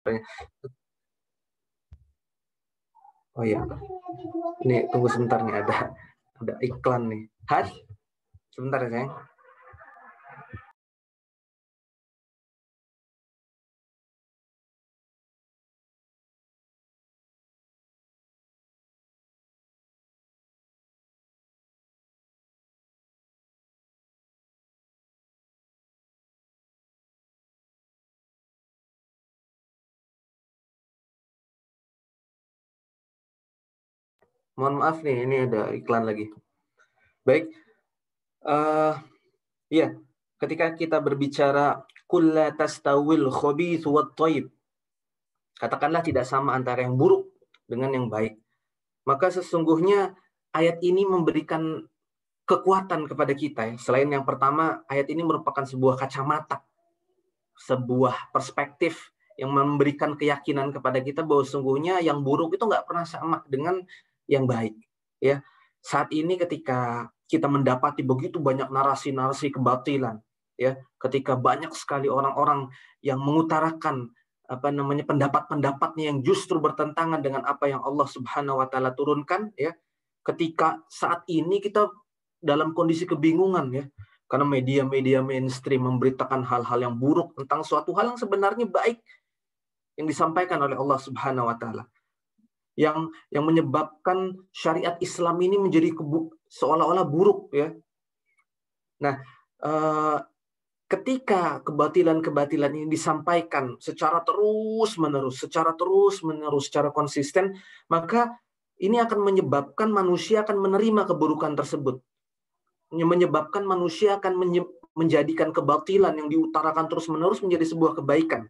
Oh iya, ini tunggu sebentar nih, ada iklan nih. Hai, sebentar ya sayang. Mohon maaf nih, ini ada iklan lagi. Baik, iya, ketika kita berbicara kulla tastawil khabith wat thayyib, katakanlah tidak sama antara yang buruk dengan yang baik. Maka sesungguhnya ayat ini memberikan kekuatan kepada kita ya. Selain yang pertama, ayat ini merupakan sebuah kacamata, sebuah perspektif yang memberikan keyakinan kepada kita bahwa sesungguhnya yang buruk itu nggak pernah sama dengan yang baik. Ya, saat ini ketika kita mendapati begitu banyak narasi-narasi kebatilan, ya, ketika banyak sekali orang-orang yang mengutarakan pendapat-pendapatnya yang justru bertentangan dengan apa yang Allah Subhanahu wa taala turunkan, ya. Ketika saat ini kita dalam kondisi kebingungan, ya, karena media-media mainstream memberitakan hal-hal yang buruk tentang suatu hal yang sebenarnya baik yang disampaikan oleh Allah Subhanahu wa taala. Yang menyebabkan syariat Islam ini menjadi seolah-olah buruk, ya. Nah, ketika kebatilan-kebatilan ini disampaikan secara terus-menerus, secara konsisten, maka ini akan menyebabkan manusia akan menerima keburukan tersebut. Menyebabkan manusia akan menjadikan kebatilan yang diutarakan terus-menerus menjadi sebuah kebaikan.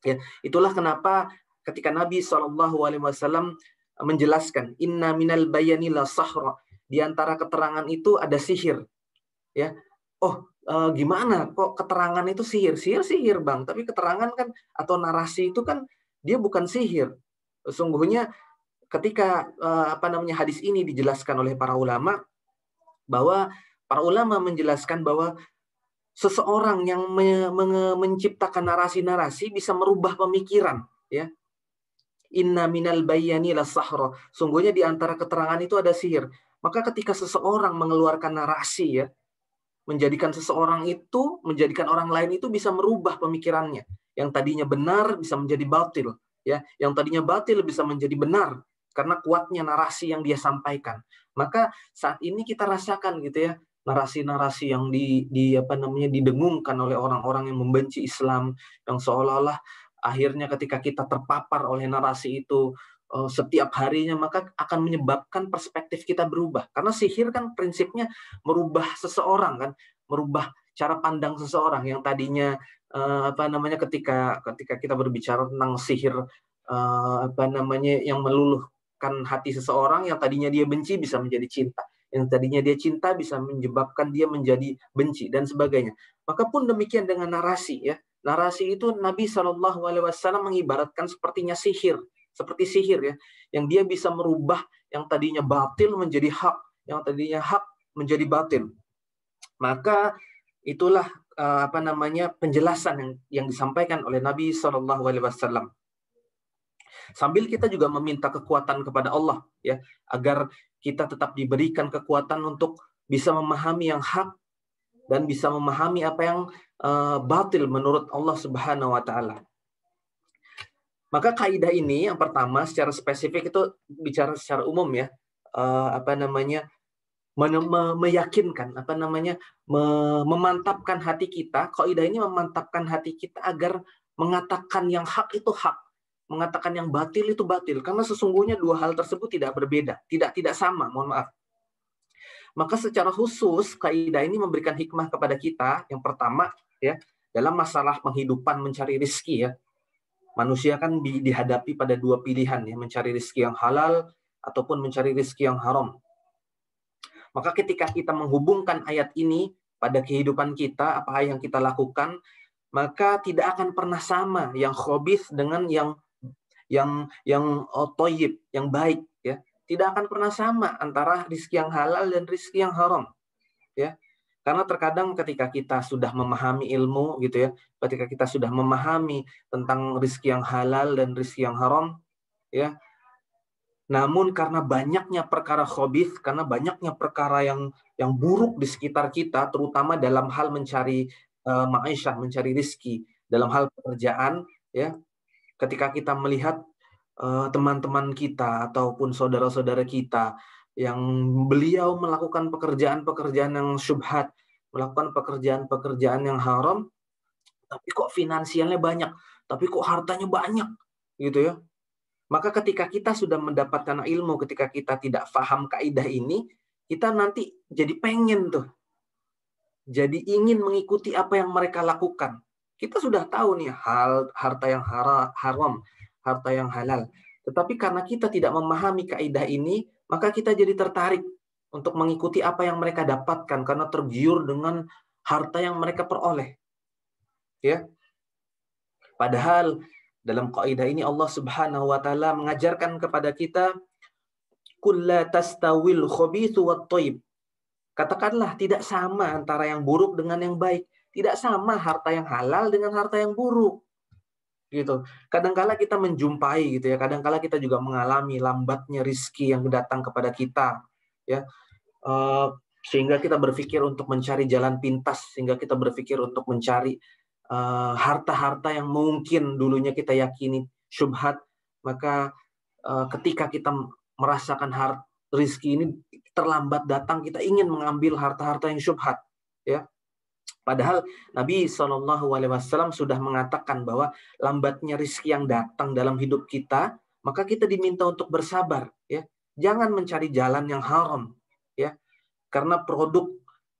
Ya, itulah kenapa ketika Nabi SAW menjelaskan inna minal bayani la sahra, di antara keterangan itu ada sihir, ya. Oh, gimana kok keterangan itu sihir? Sihir Bang, tapi keterangan kan atau narasi itu kan dia bukan sihir. Sesungguhnya ketika hadis ini dijelaskan oleh para ulama, bahwa para ulama menjelaskan bahwa seseorang yang menciptakan narasi-narasi bisa merubah pemikiran, ya. Inna minal bayani la sahra. Sungguhnya di antara keterangan itu ada sihir. Maka ketika seseorang mengeluarkan narasi, ya, menjadikan orang lain itu bisa merubah pemikirannya. Yang tadinya benar bisa menjadi batil, ya. Yang tadinya batil bisa menjadi benar karena kuatnya narasi yang dia sampaikan. Maka saat ini kita rasakan gitu, ya, narasi-narasi yang didengungkan oleh orang-orang yang membenci Islam, yang seolah-olah akhirnya ketika kita terpapar oleh narasi itu setiap harinya, maka akan menyebabkan perspektif kita berubah. Karena sihir kan prinsipnya merubah seseorang, kan, merubah cara pandang seseorang yang tadinya ketika kita berbicara tentang sihir yang meluluhkan hati seseorang, yang tadinya dia benci bisa menjadi cinta, yang tadinya dia cinta bisa menyebabkan dia menjadi benci dan sebagainya. Maka pun demikian dengan narasi, ya. Narasi itu Nabi SAW mengibaratkan sepertinya sihir, seperti sihir, ya, yang dia bisa merubah yang tadinya batil menjadi hak, yang tadinya hak menjadi batil. Maka itulah penjelasan yang disampaikan oleh Nabi SAW. Sambil kita juga meminta kekuatan kepada Allah, ya, agar kita tetap diberikan kekuatan untuk bisa memahami yang hak dan bisa memahami apa yang batil menurut Allah Subhanahu wa taala. Maka kaidah ini yang pertama secara spesifik itu bicara secara umum, ya, meyakinkan, memantapkan hati kita. Kaidah ini memantapkan hati kita agar mengatakan yang hak itu hak, mengatakan yang batil itu batil, karena sesungguhnya dua hal tersebut tidak berbeda, tidak sama, mohon maaf. Maka secara khusus kaidah ini memberikan hikmah kepada kita. Yang pertama, ya, dalam masalah penghidupan mencari rezeki, ya. Manusia kan dihadapi pada dua pilihan, ya, mencari rezeki yang halal ataupun mencari rezeki yang haram. Maka ketika kita menghubungkan ayat ini pada kehidupan kita, apa yang kita lakukan, maka tidak akan pernah sama yang khabith dengan yang thayyib, yang baik, ya. Tidak akan pernah sama antara rezeki yang halal dan rezeki yang haram, ya. Karena terkadang ketika kita sudah memahami ilmu gitu ya, ketika kita sudah memahami tentang rizki yang halal dan rizki yang haram, ya, namun karena banyaknya perkara khabith, karena banyaknya perkara yang buruk di sekitar kita, terutama dalam hal mencari ma'isyah, mencari rizki, dalam hal pekerjaan, ya, ketika kita melihat teman-teman kita ataupun saudara-saudara kita yang beliau melakukan pekerjaan-pekerjaan yang syubhat, melakukan pekerjaan-pekerjaan yang haram, tapi kok finansialnya banyak, tapi kok hartanya banyak, gitu ya. Maka ketika kita sudah mendapatkan ilmu, ketika kita tidak paham kaidah ini, kita nanti jadi pengen tuh, jadi ingin mengikuti apa yang mereka lakukan. Kita sudah tahu nih harta yang haram, harta yang halal. Tetapi karena kita tidak memahami kaidah ini, maka kita jadi tertarik untuk mengikuti apa yang mereka dapatkan karena tergiur dengan harta yang mereka peroleh. Ya. Padahal dalam kaidah ini Allah Subhanahu wa taala mengajarkan kepada kita kulla tastawil khabithu wat thayyib. Katakanlah tidak sama antara yang buruk dengan yang baik. Tidak sama harta yang halal dengan harta yang buruk. Gitu. Kadangkala kita menjumpai gitu ya, kadangkala kita juga mengalami lambatnya rizki yang datang kepada kita, ya, sehingga kita berpikir untuk mencari jalan pintas, sehingga kita berpikir untuk mencari harta-harta yang mungkin dulunya kita yakini syubhat, maka ketika kita merasakan rizki ini terlambat datang, kita ingin mengambil harta-harta yang syubhat, ya. Padahal Nabi SAW sudah mengatakan bahwa lambatnya rizki yang datang dalam hidup kita, maka kita diminta untuk bersabar, ya. Jangan mencari jalan yang haram, ya. Karena produk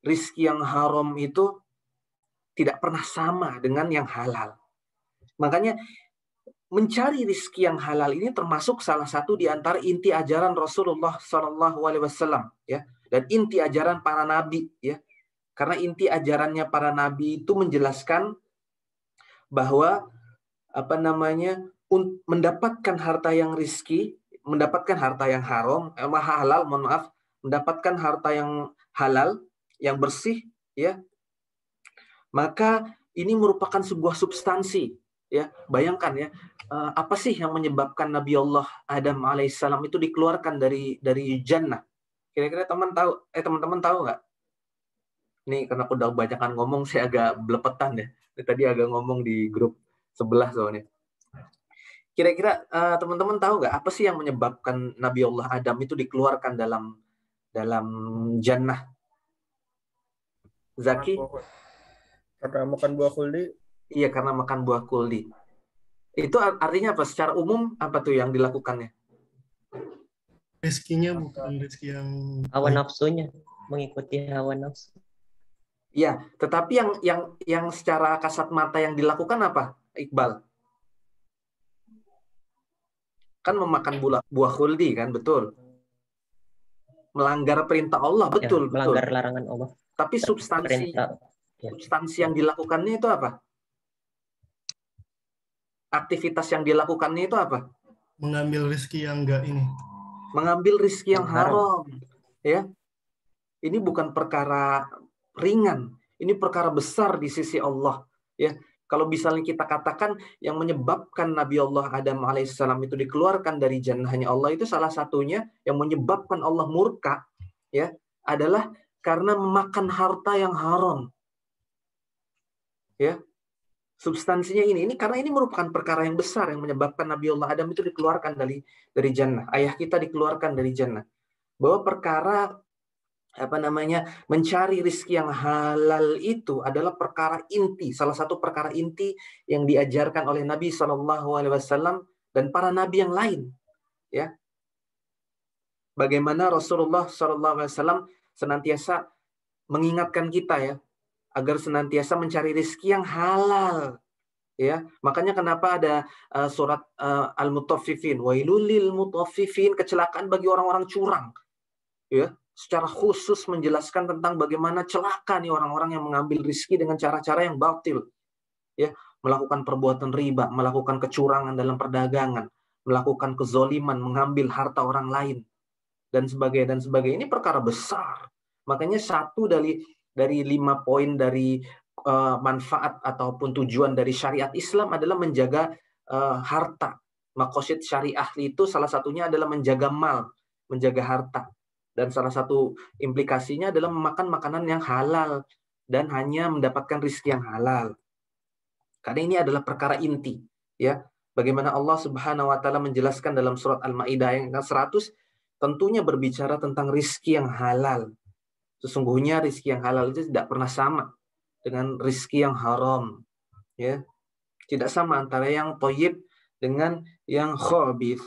rizki yang haram itu tidak pernah sama dengan yang halal. Makanya mencari rizki yang halal ini termasuk salah satu di antara inti ajaran Rasulullah SAW, ya, dan inti ajaran para nabi, ya. Karena inti ajarannya para nabi itu menjelaskan bahwa mendapatkan harta yang rizki, mendapatkan harta yang halal, mendapatkan harta yang halal, yang bersih, ya, maka ini merupakan sebuah substansi, ya. Bayangkan ya, apa sih yang menyebabkan Nabi Allah Adam alaihissalam itu dikeluarkan dari jannah? Kira-kira teman-teman tahu nggak? Nih, karena aku udah banyakan ngomong, saya agak belepetan ya. Tadi agak ngomong di grup sebelah soalnya. Kira-kira teman-teman tahu nggak apa sih yang menyebabkan Nabi Allah Adam itu dikeluarkan dalam jannah? Zaki? Karena makan buah khuldi. Iya, karena makan buah khuldi. Itu artinya apa? Secara umum apa tuh yang dilakukannya? Rezekinya bukan rezeki yang hawa nafsunya, mengikuti hawa nafsu. Ya, tetapi yang secara kasat mata yang dilakukan apa, Iqbal? Kan memakan buah khuldi kan, betul. Melanggar perintah Allah, betul, ya, melanggar larangan Allah. Tapi substansi yang dilakukannya itu apa? Aktivitas yang dilakukannya itu apa? Mengambil rezeki yang enggak ini. Mengambil rezeki yang haram. Ya. Ini bukan perkara ringan, ini perkara besar di sisi Allah, ya. Kalau misalnya kita katakan yang menyebabkan Nabi Allah Adam alaihissalam itu dikeluarkan dari jannahnya Allah, itu salah satunya yang menyebabkan Allah murka, ya, adalah karena memakan harta yang haram, ya. Substansinya ini karena ini merupakan perkara yang besar yang menyebabkan Nabi Allah Adam itu dikeluarkan dari jannah, ayah kita dikeluarkan dari jannah, bahwa perkara mencari rizki yang halal itu adalah perkara inti, salah satu perkara inti yang diajarkan oleh Nabi SAW dan para nabi yang lain, ya. Bagaimana Rasulullah SAW senantiasa mengingatkan kita, ya, agar senantiasa mencari rizki yang halal, ya. Makanya kenapa ada surat Al-Mutaffifin, wailul lil mutaffifin, kecelakaan bagi orang-orang curang, ya. Secara khusus menjelaskan tentang bagaimana celaka nih orang-orang yang mengambil rizki dengan cara-cara yang batil, ya, melakukan perbuatan riba, melakukan kecurangan dalam perdagangan, melakukan kezoliman, mengambil harta orang lain, dan sebagainya. Ini perkara besar. Makanya satu dari 5 poin dari manfaat ataupun tujuan dari syariat Islam adalah menjaga harta. Maqasid syariah itu salah satunya adalah menjaga mal, menjaga harta. Dan salah satu implikasinya adalah memakan makanan yang halal dan hanya mendapatkan rizki yang halal. Karena ini adalah perkara inti, ya. Bagaimana Allah Subhanahu wa taala menjelaskan dalam surat Al-Maidah yang ke-100 tentunya berbicara tentang rizki yang halal. Sesungguhnya rizki yang halal itu tidak pernah sama dengan rizki yang haram, ya. Tidak sama antara yang thayyib dengan yang khabith.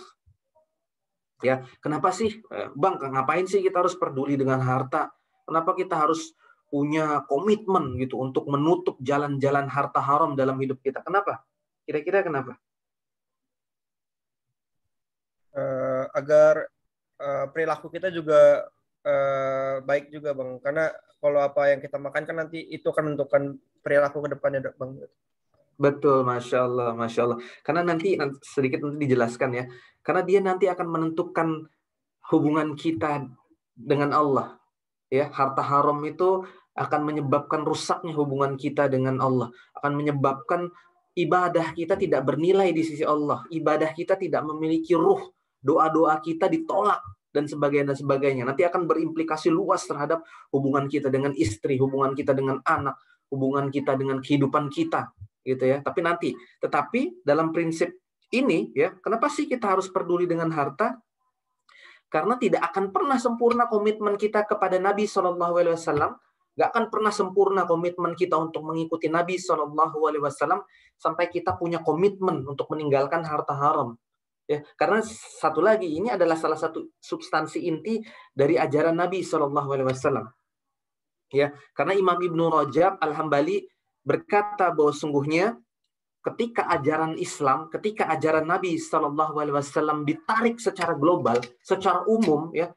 Ya, kenapa sih, Bang, ngapain sih kita harus peduli dengan harta? Kenapa kita harus punya komitmen gitu untuk menutup jalan-jalan harta haram dalam hidup kita? Kenapa? Kira-kira kenapa? Agar perilaku kita juga baik juga, Bang. Karena kalau apa yang kita makan kan nanti itu akan menentukan perilaku ke depannya, Bang. Betul, Masya Allah, Masya Allah. Karena nanti sedikit nanti dijelaskan ya. Karena dia nanti akan menentukan hubungan kita dengan Allah. Ya, harta haram itu akan menyebabkan rusaknya hubungan kita dengan Allah. Akan menyebabkan ibadah kita tidak bernilai di sisi Allah. Ibadah kita tidak memiliki ruh. Doa-doa kita ditolak dan sebagainya dan sebagainya. Nanti akan berimplikasi luas terhadap hubungan kita dengan istri, hubungan kita dengan anak, hubungan kita dengan kehidupan kita, gitu ya. Tetapi dalam prinsip ini ya, kenapa sih kita harus peduli dengan harta? Karena tidak akan pernah sempurna komitmen kita kepada Nabi SAW, nggak akan pernah sempurna komitmen kita untuk mengikuti Nabi SAW sampai kita punya komitmen untuk meninggalkan harta haram. Ya, karena satu lagi, ini adalah salah satu substansi inti dari ajaran Nabi SAW. Ya, karena Imam Ibnu Rajab Al-Hambali berkata bahwa sungguhnya ketika ajaran Islam, ketika ajaran Nabi SAW ditarik secara global, secara umum, ya,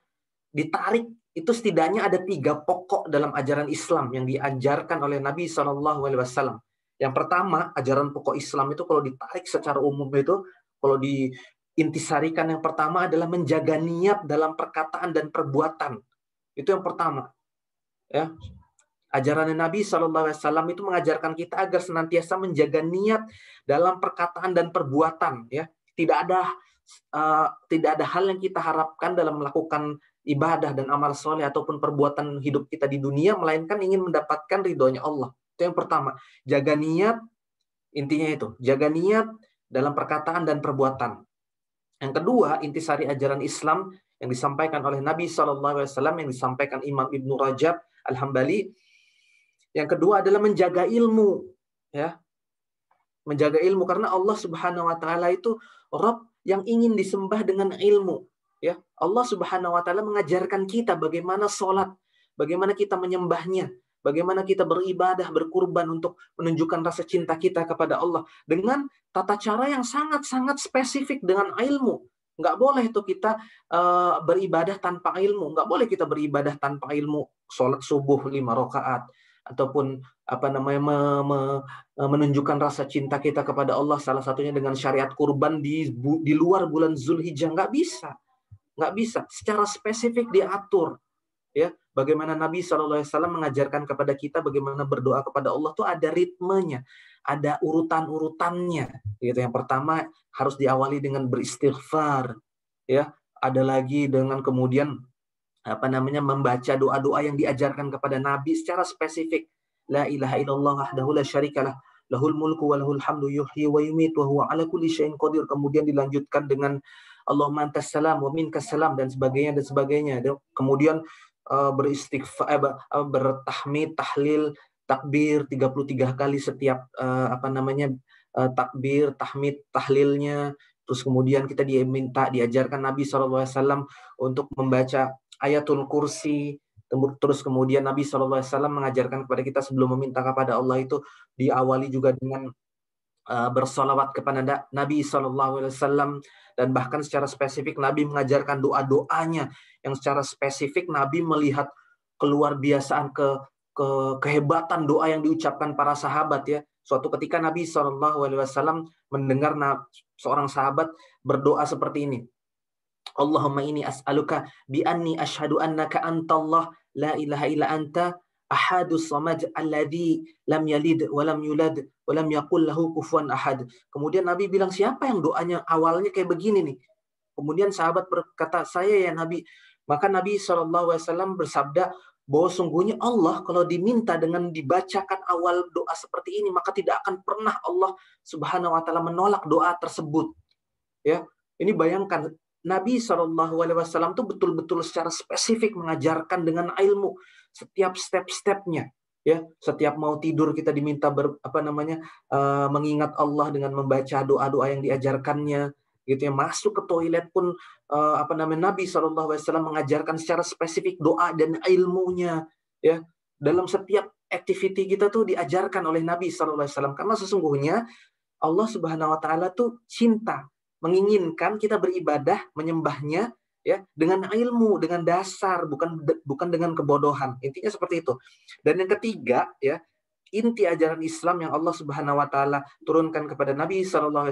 ditarik, itu setidaknya ada 3 pokok dalam ajaran Islam yang diajarkan oleh Nabi SAW. Yang pertama, ajaran pokok Islam itu kalau ditarik secara umum itu, kalau diintisarikan, yang pertama adalah menjaga niat dalam perkataan dan perbuatan. Itu yang pertama. Ya. Ajaran Nabi SAW itu mengajarkan kita agar senantiasa menjaga niat dalam perkataan dan perbuatan. Ya. Tidak ada hal yang kita harapkan dalam melakukan ibadah dan amal soleh ataupun perbuatan hidup kita di dunia, melainkan ingin mendapatkan ridhonya Allah. Itu yang pertama. Jaga niat, intinya itu. Jaga niat dalam perkataan dan perbuatan. Yang kedua, intisari ajaran Islam yang disampaikan oleh Nabi SAW, yang disampaikan Imam Ibnu Rajab Al-Hambali. Yang kedua adalah menjaga ilmu. Ya. Menjaga ilmu, karena Allah Subhanahu wa taala itu Rabb yang ingin disembah dengan ilmu. Ya, Allah Subhanahu wa taala mengajarkan kita bagaimana sholat, bagaimana kita menyembahnya, bagaimana kita beribadah, berkurban untuk menunjukkan rasa cinta kita kepada Allah dengan tata cara yang sangat-sangat spesifik dengan ilmu. Nggak boleh tuh kita beribadah tanpa ilmu, nggak boleh kita beribadah tanpa ilmu. Sholat subuh 5 rakaat ataupun menunjukkan rasa cinta kita kepada Allah, salah satunya dengan syariat kurban di luar bulan Zulhijjah. Nggak bisa secara spesifik diatur, ya. Bagaimana Nabi SAW mengajarkan kepada kita bagaimana berdoa kepada Allah tuh ada ritmenya, ada urutan-urutannya, gitu. Yang pertama harus diawali dengan beristighfar, ya. Ada lagi dengan kemudian membaca doa-doa yang diajarkan kepada Nabi secara spesifik. La ilaha illallah wahdahu la syarikalah, lahul mulku wa lahul hamdu yuhyi wa yumiit wa huwa ala kulli syai'in qadir. Kemudian dilanjutkan dengan Allahumma antas salam wa minkas salam dan sebagainya. Kemudian beristighfar, bertahmid, tahlil, takbir 33 kali setiap takbir, tahmid, tahlilnya. Terus kemudian kita diajarkan Nabi SAW untuk membaca ayatul kursi. Terus kemudian Nabi SAW mengajarkan kepada kita sebelum meminta kepada Allah itu diawali juga dengan bersolawat kepada Nabi SAW. Dan bahkan secara spesifik Nabi mengajarkan doa-doanya yang secara spesifik Nabi melihat keluar biasaan kehebatan doa yang diucapkan para sahabat, ya. Suatu ketika Nabi SAW mendengar seorang sahabat berdoa seperti ini. Allahumma inni as'aluka bi anni asyhadu annaka antallah la ilaha illa anta Ahadus samad alladzi lam yalid wa lam yulad wa lam yakul lahu kufuwan ahad. Kemudian Nabi bilang, siapa yang doanya awalnya kayak begini nih? Kemudian sahabat berkata, saya ya Nabi. Maka Nabi SAW bersabda bahwa sungguhnya Allah kalau diminta dengan dibacakan awal doa seperti ini, maka tidak akan pernah Allah Subhanahu wa taala menolak doa tersebut. Ya, ini bayangkan Nabi SAW itu betul-betul secara spesifik mengajarkan dengan ilmu setiap step-stepnya. Ya, setiap mau tidur kita diminta mengingat Allah dengan membaca doa-doa yang diajarkannya. Gitu ya, masuk ke toilet pun Nabi SAW mengajarkan secara spesifik doa dan ilmunya. Ya, dalam setiap activity kita tuh diajarkan oleh Nabi SAW, karena sesungguhnya Allah Subhanahu Wa Taala tuh cinta, menginginkan kita beribadah, menyembahnya ya dengan ilmu, dengan dasar, bukan dengan kebodohan. Intinya seperti itu. Dan yang ketiga ya, inti ajaran Islam yang Allah Subhanahu Wa Taala turunkan kepada Nabi SAW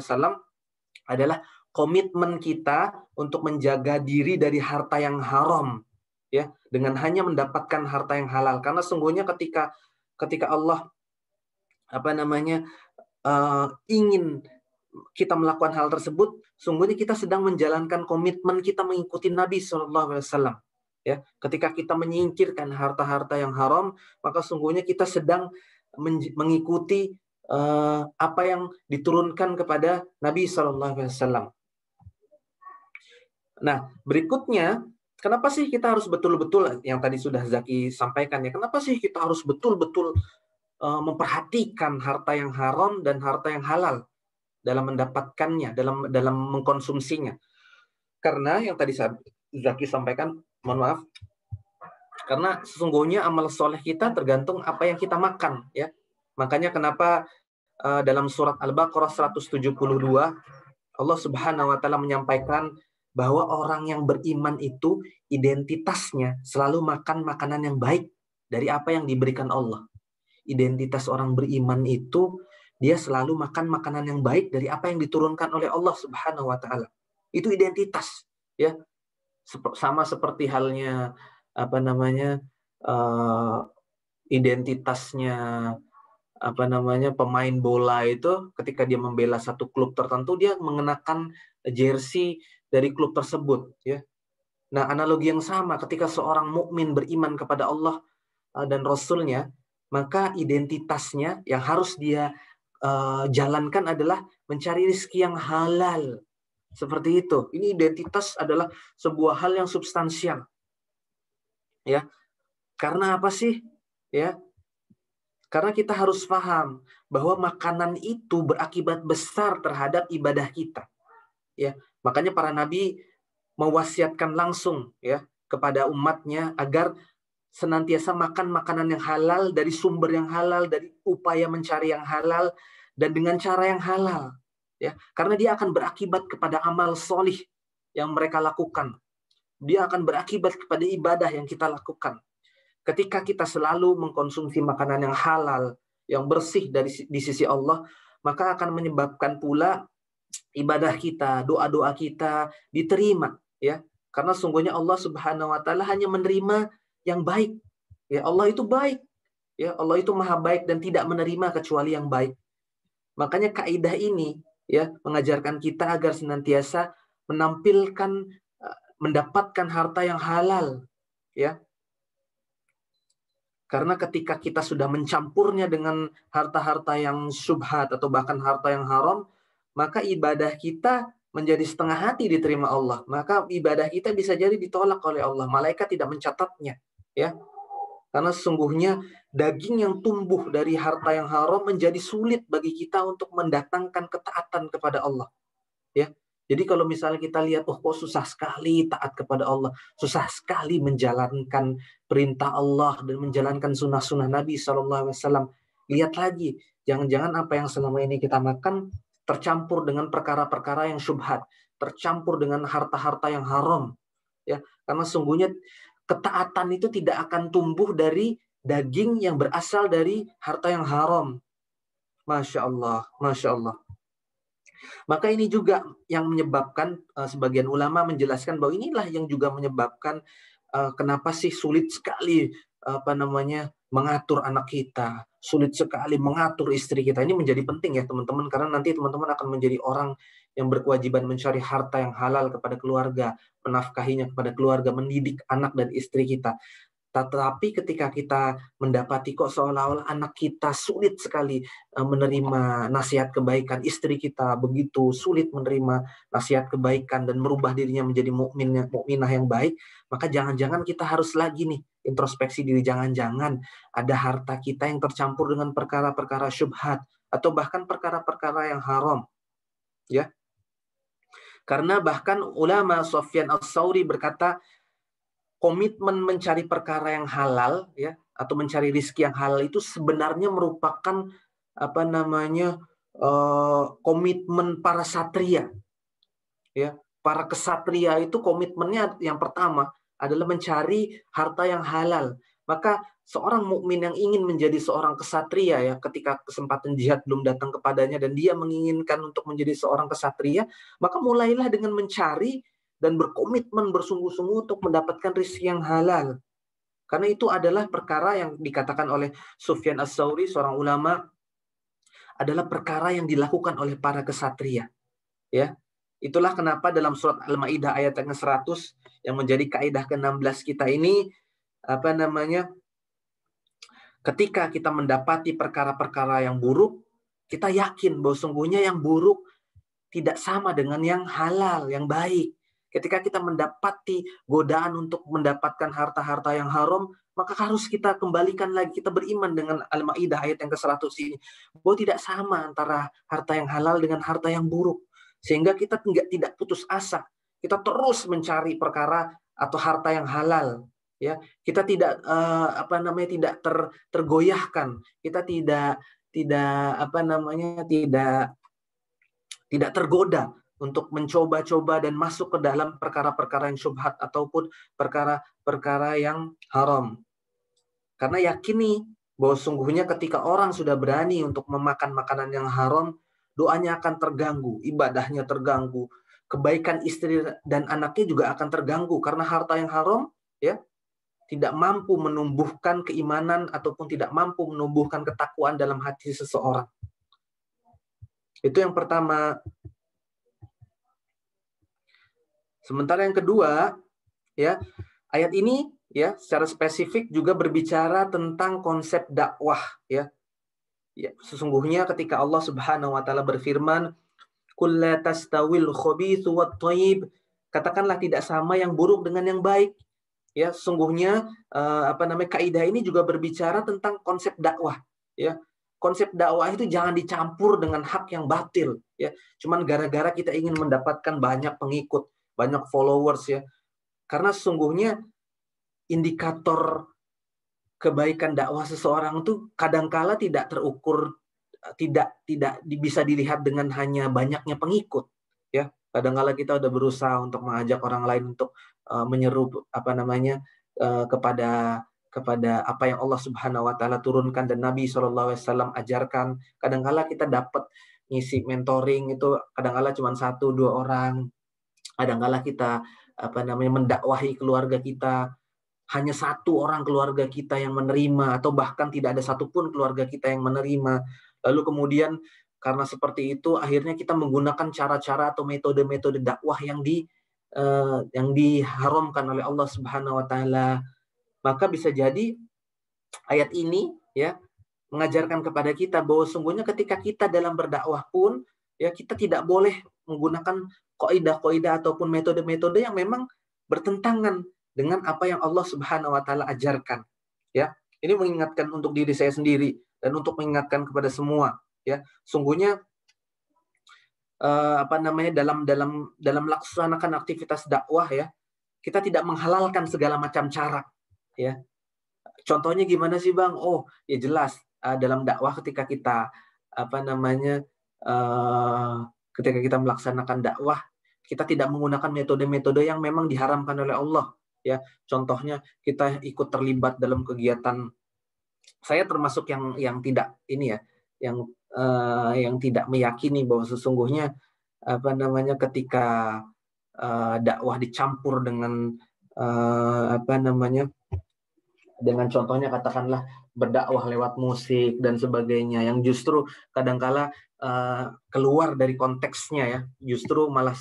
adalah komitmen kita untuk menjaga diri dari harta yang haram, ya, dengan hanya mendapatkan harta yang halal. Karena sungguhnya ketika Allah ingin kita melakukan hal tersebut, sungguhnya kita sedang menjalankan komitmen kita mengikuti Nabi SAW. Ya, ketika kita menyingkirkan harta-harta yang haram, maka sungguhnya kita sedang mengikuti apa yang diturunkan kepada Nabi SAW. Nah, berikutnya, kenapa sih kita harus betul-betul, yang tadi sudah Zaki sampaikan ya, kenapa sih kita harus betul-betul memperhatikan harta yang haram dan harta yang halal dalam mendapatkannya, dalam mengkonsumsinya? Karena yang tadi Zaki sampaikan, mohon maaf, karena sesungguhnya amal soleh kita tergantung apa yang kita makan, ya. Makanya kenapa dalam surat Al-Baqarah 172 Allah Subhanahu wa taala menyampaikan bahwa orang yang beriman itu identitasnya selalu makan makanan yang baik dari apa yang diberikan Allah. Identitas orang beriman itu dia selalu makan makanan yang baik dari apa yang diturunkan oleh Allah Subhanahu wa taala. Itu identitas, ya. Sama seperti halnya identitasnya pemain bola itu, ketika dia membela satu klub tertentu dia mengenakan jersey dari klub tersebut, ya. Nah, analogi yang sama ketika seorang mukmin beriman kepada Allah dan Rasul-Nya, maka identitasnya yang harus dia jalankan adalah mencari rezeki yang halal. Seperti itu. Ini identitas adalah sebuah hal yang substansial. Ya. Karena apa sih? Ya. Karena kita harus paham bahwa makanan itu berakibat besar terhadap ibadah kita. Ya, makanya para nabi mewasiatkan langsung ya kepada umatnya agar senantiasa makan makanan yang halal, dari sumber yang halal, dari upaya mencari yang halal, dan dengan cara yang halal. Ya, karena dia akan berakibat kepada amal solih yang mereka lakukan. Dia akan berakibat kepada ibadah yang kita lakukan. Ketika kita selalu mengkonsumsi makanan yang halal, yang bersih di sisi Allah, maka akan menyebabkan pula ibadah kita, doa-doa kita diterima, ya. Karena sungguhnya Allah Subhanahu wa taala hanya menerima yang baik. Ya, Allah itu baik. Ya, Allah itu maha baik dan tidak menerima kecuali yang baik. Makanya kaidah ini ya mengajarkan kita agar senantiasa mendapatkan harta yang halal, ya. Karena ketika kita sudah mencampurnya dengan harta-harta yang syubhat atau bahkan harta yang haram, maka ibadah kita menjadi setengah hati diterima Allah. Maka ibadah kita bisa jadi ditolak oleh Allah. Malaikat tidak mencatatnya, ya. Karena sesungguhnya daging yang tumbuh dari harta yang haram menjadi sulit bagi kita untuk mendatangkan ketaatan kepada Allah, ya. Jadi kalau misalnya kita lihat, kok susah sekali taat kepada Allah, susah sekali menjalankan perintah Allah dan menjalankan sunnah-sunnah Nabi SAW. Lihat lagi, jangan-jangan apa yang selama ini kita makan tercampur dengan perkara-perkara yang syubhat, tercampur dengan harta-harta yang haram, ya. Karena sungguhnya ketaatan itu tidak akan tumbuh dari daging yang berasal dari harta yang haram. Masya Allah, Masya Allah. Maka ini juga yang menyebabkan sebagian ulama menjelaskan bahwa inilah yang juga menyebabkan kenapa sih sulit sekali mengatur anak kita, sulit sekali mengatur istri kita. Ini menjadi penting ya teman-teman, karena nanti teman-teman akan menjadi orang yang berkewajiban mencari harta yang halal kepada keluarga, menafkahinya kepada keluarga, mendidik anak dan istri kita. Tetapi ketika kita mendapati kok seolah-olah anak kita sulit sekali menerima nasihat kebaikan, istri kita begitu sulit menerima nasihat kebaikan dan merubah dirinya menjadi mukminah yang baik, maka jangan-jangan kita harus lagi nih introspeksi diri, jangan-jangan ada harta kita yang tercampur dengan perkara-perkara syubhat atau bahkan perkara-perkara yang haram. Ya. Karena bahkan ulama Sufyan Ats-Tsauri berkata, komitmen mencari perkara yang halal ya atau mencari rizki yang halal itu sebenarnya merupakan komitmen para satria ya. Para kesatria itu komitmennya yang pertama adalah mencari harta yang halal. Maka seorang mukmin yang ingin menjadi seorang kesatria ya, ketika kesempatan jihad belum datang kepadanya dan dia menginginkan untuk menjadi seorang kesatria, maka mulailah dengan mencari dan berkomitmen bersungguh-sungguh untuk mendapatkan rezeki yang halal. Karena itu adalah perkara yang dikatakan oleh Sufyan Ats-Tsauri, seorang ulama, adalah perkara yang dilakukan oleh para kesatria. Ya, itulah kenapa dalam surat Al-Maidah ayat yang 100 yang menjadi kaidah ke-16 kita ini, ketika kita mendapati perkara-perkara yang buruk, kita yakin bahwa sungguhnya yang buruk tidak sama dengan yang halal, yang baik. Ketika kita mendapati godaan untuk mendapatkan harta-harta yang haram, maka harus kita kembalikan lagi, kita beriman dengan Al-Maidah ayat yang ke-100 ini, bahwa tidak sama antara harta yang halal dengan harta yang buruk. Sehingga kita tidak putus asa. Kita terus mencari perkara atau harta yang halal. Ya, kita tidak tidak tergoyahkan. Kita tidak tergoda untuk mencoba-coba dan masuk ke dalam perkara-perkara yang syubhat ataupun perkara-perkara yang haram. Karena yakini bahwa sungguhnya ketika orang sudah berani untuk memakan makanan yang haram, doanya akan terganggu, ibadahnya terganggu, kebaikan istri dan anaknya juga akan terganggu karena harta yang haram ya tidak mampu menumbuhkan keimanan ataupun tidak mampu menumbuhkan ketakwaan dalam hati seseorang. Itu yang pertama. Sementara yang kedua, ya, ayat ini ya secara spesifik juga berbicara tentang konsep dakwah ya. Ya, sesungguhnya ketika Allah Subhanahu wa taala berfirman, "Qul la tastawil khabithu wat thayyib," katakanlah tidak sama yang buruk dengan yang baik. Ya, sesungguhnya kaidah ini juga berbicara tentang konsep dakwah ya. Konsep dakwah itu jangan dicampur dengan hak yang batil ya. Cuman gara-gara kita ingin mendapatkan banyak pengikut, banyak followers ya. Karena sesungguhnya indikator kebaikan dakwah seseorang itu kadangkala tidak terukur, tidak bisa dilihat dengan hanya banyaknya pengikut ya. Kadangkala kita udah berusaha untuk mengajak orang lain untuk menyeru kepada apa yang Allah Subhanahu wa taala turunkan dan Nabi SAW ajarkan. Kadangkala kita dapat ngisi mentoring itu kadangkala cuma 1-2 orang. Kadangkala kita mendakwahi keluarga kita, hanya 1 orang keluarga kita yang menerima atau bahkan tidak ada satupun keluarga kita yang menerima. Lalu kemudian karena seperti itu akhirnya kita menggunakan cara-cara atau metode-metode dakwah yang diharamkan oleh Allah Subhanahu wa taala. Maka bisa jadi ayat ini ya mengajarkan kepada kita bahwa sungguhnya ketika kita dalam berdakwah pun ya kita tidak boleh menggunakan kaidah-kaidah ataupun metode-metode yang memang bertentangan dengan apa yang Allah Subhanahu wa taala ajarkan. Ya, ini mengingatkan untuk diri saya sendiri dan untuk mengingatkan kepada semua ya. Sungguhnya dalam melaksanakan aktivitas dakwah ya, kita tidak menghalalkan segala macam cara ya. Contohnya gimana sih Bang? Oh, ya jelas dalam dakwah ketika kita ketika kita melaksanakan dakwah, kita tidak menggunakan metode-metode yang memang diharamkan oleh Allah ya. Contohnya kita ikut terlibat dalam kegiatan, saya termasuk yang tidak ini ya, yang tidak meyakini bahwa sesungguhnya ketika dakwah dicampur dengan dengan contohnya katakanlah berdakwah lewat musik dan sebagainya yang justru kadangkala keluar dari konteksnya ya, justru malah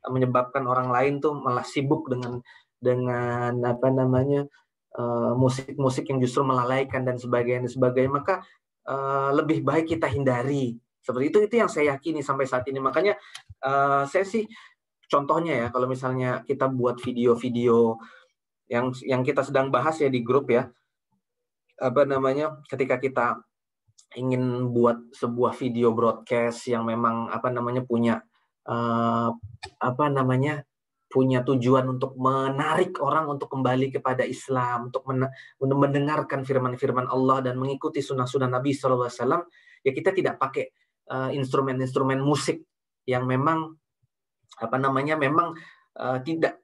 menyebabkan orang lain tuh malah sibuk dengan apa namanya musik-musik yang justru melalaikan dan sebagainya. Maka lebih baik kita hindari seperti itu yang saya yakini sampai saat ini. Makanya saya sih contohnya ya, kalau misalnya kita buat video-video yang kita sedang bahas ya di grup ya, apa namanya, ketika kita ingin buat sebuah video broadcast yang memang apa namanya punya apa namanya punya tujuan untuk menarik orang untuk kembali kepada Islam, untuk mendengarkan firman-firman Allah dan mengikuti sunnah-sunnah Nabi SAW, ya kita tidak pakai instrumen-instrumen musik yang memang apa namanya memang tidak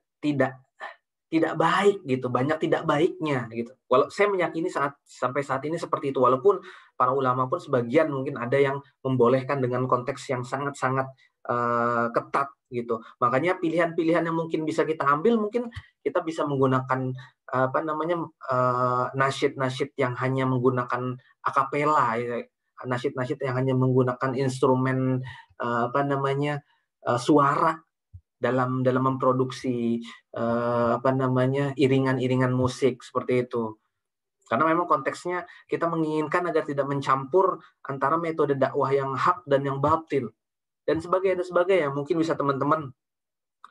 baik gitu, banyak tidak baiknya gitu. Walau saya meyakini sampai saat ini seperti itu, walaupun para ulama pun sebagian mungkin ada yang membolehkan dengan konteks yang sangat-sangat ketat gitu. Makanya pilihan-pilihan yang mungkin bisa kita ambil, mungkin kita bisa menggunakan apa namanya nasyid-nasyid yang hanya menggunakan akapela, ya. Nasyid-nasyid yang hanya menggunakan instrumen apa namanya suara dalam memproduksi apa namanya iringan-iringan musik seperti itu. Karena memang konteksnya kita menginginkan agar tidak mencampur antara metode dakwah yang hak dan yang batil dan sebagainya. Mungkin bisa teman-teman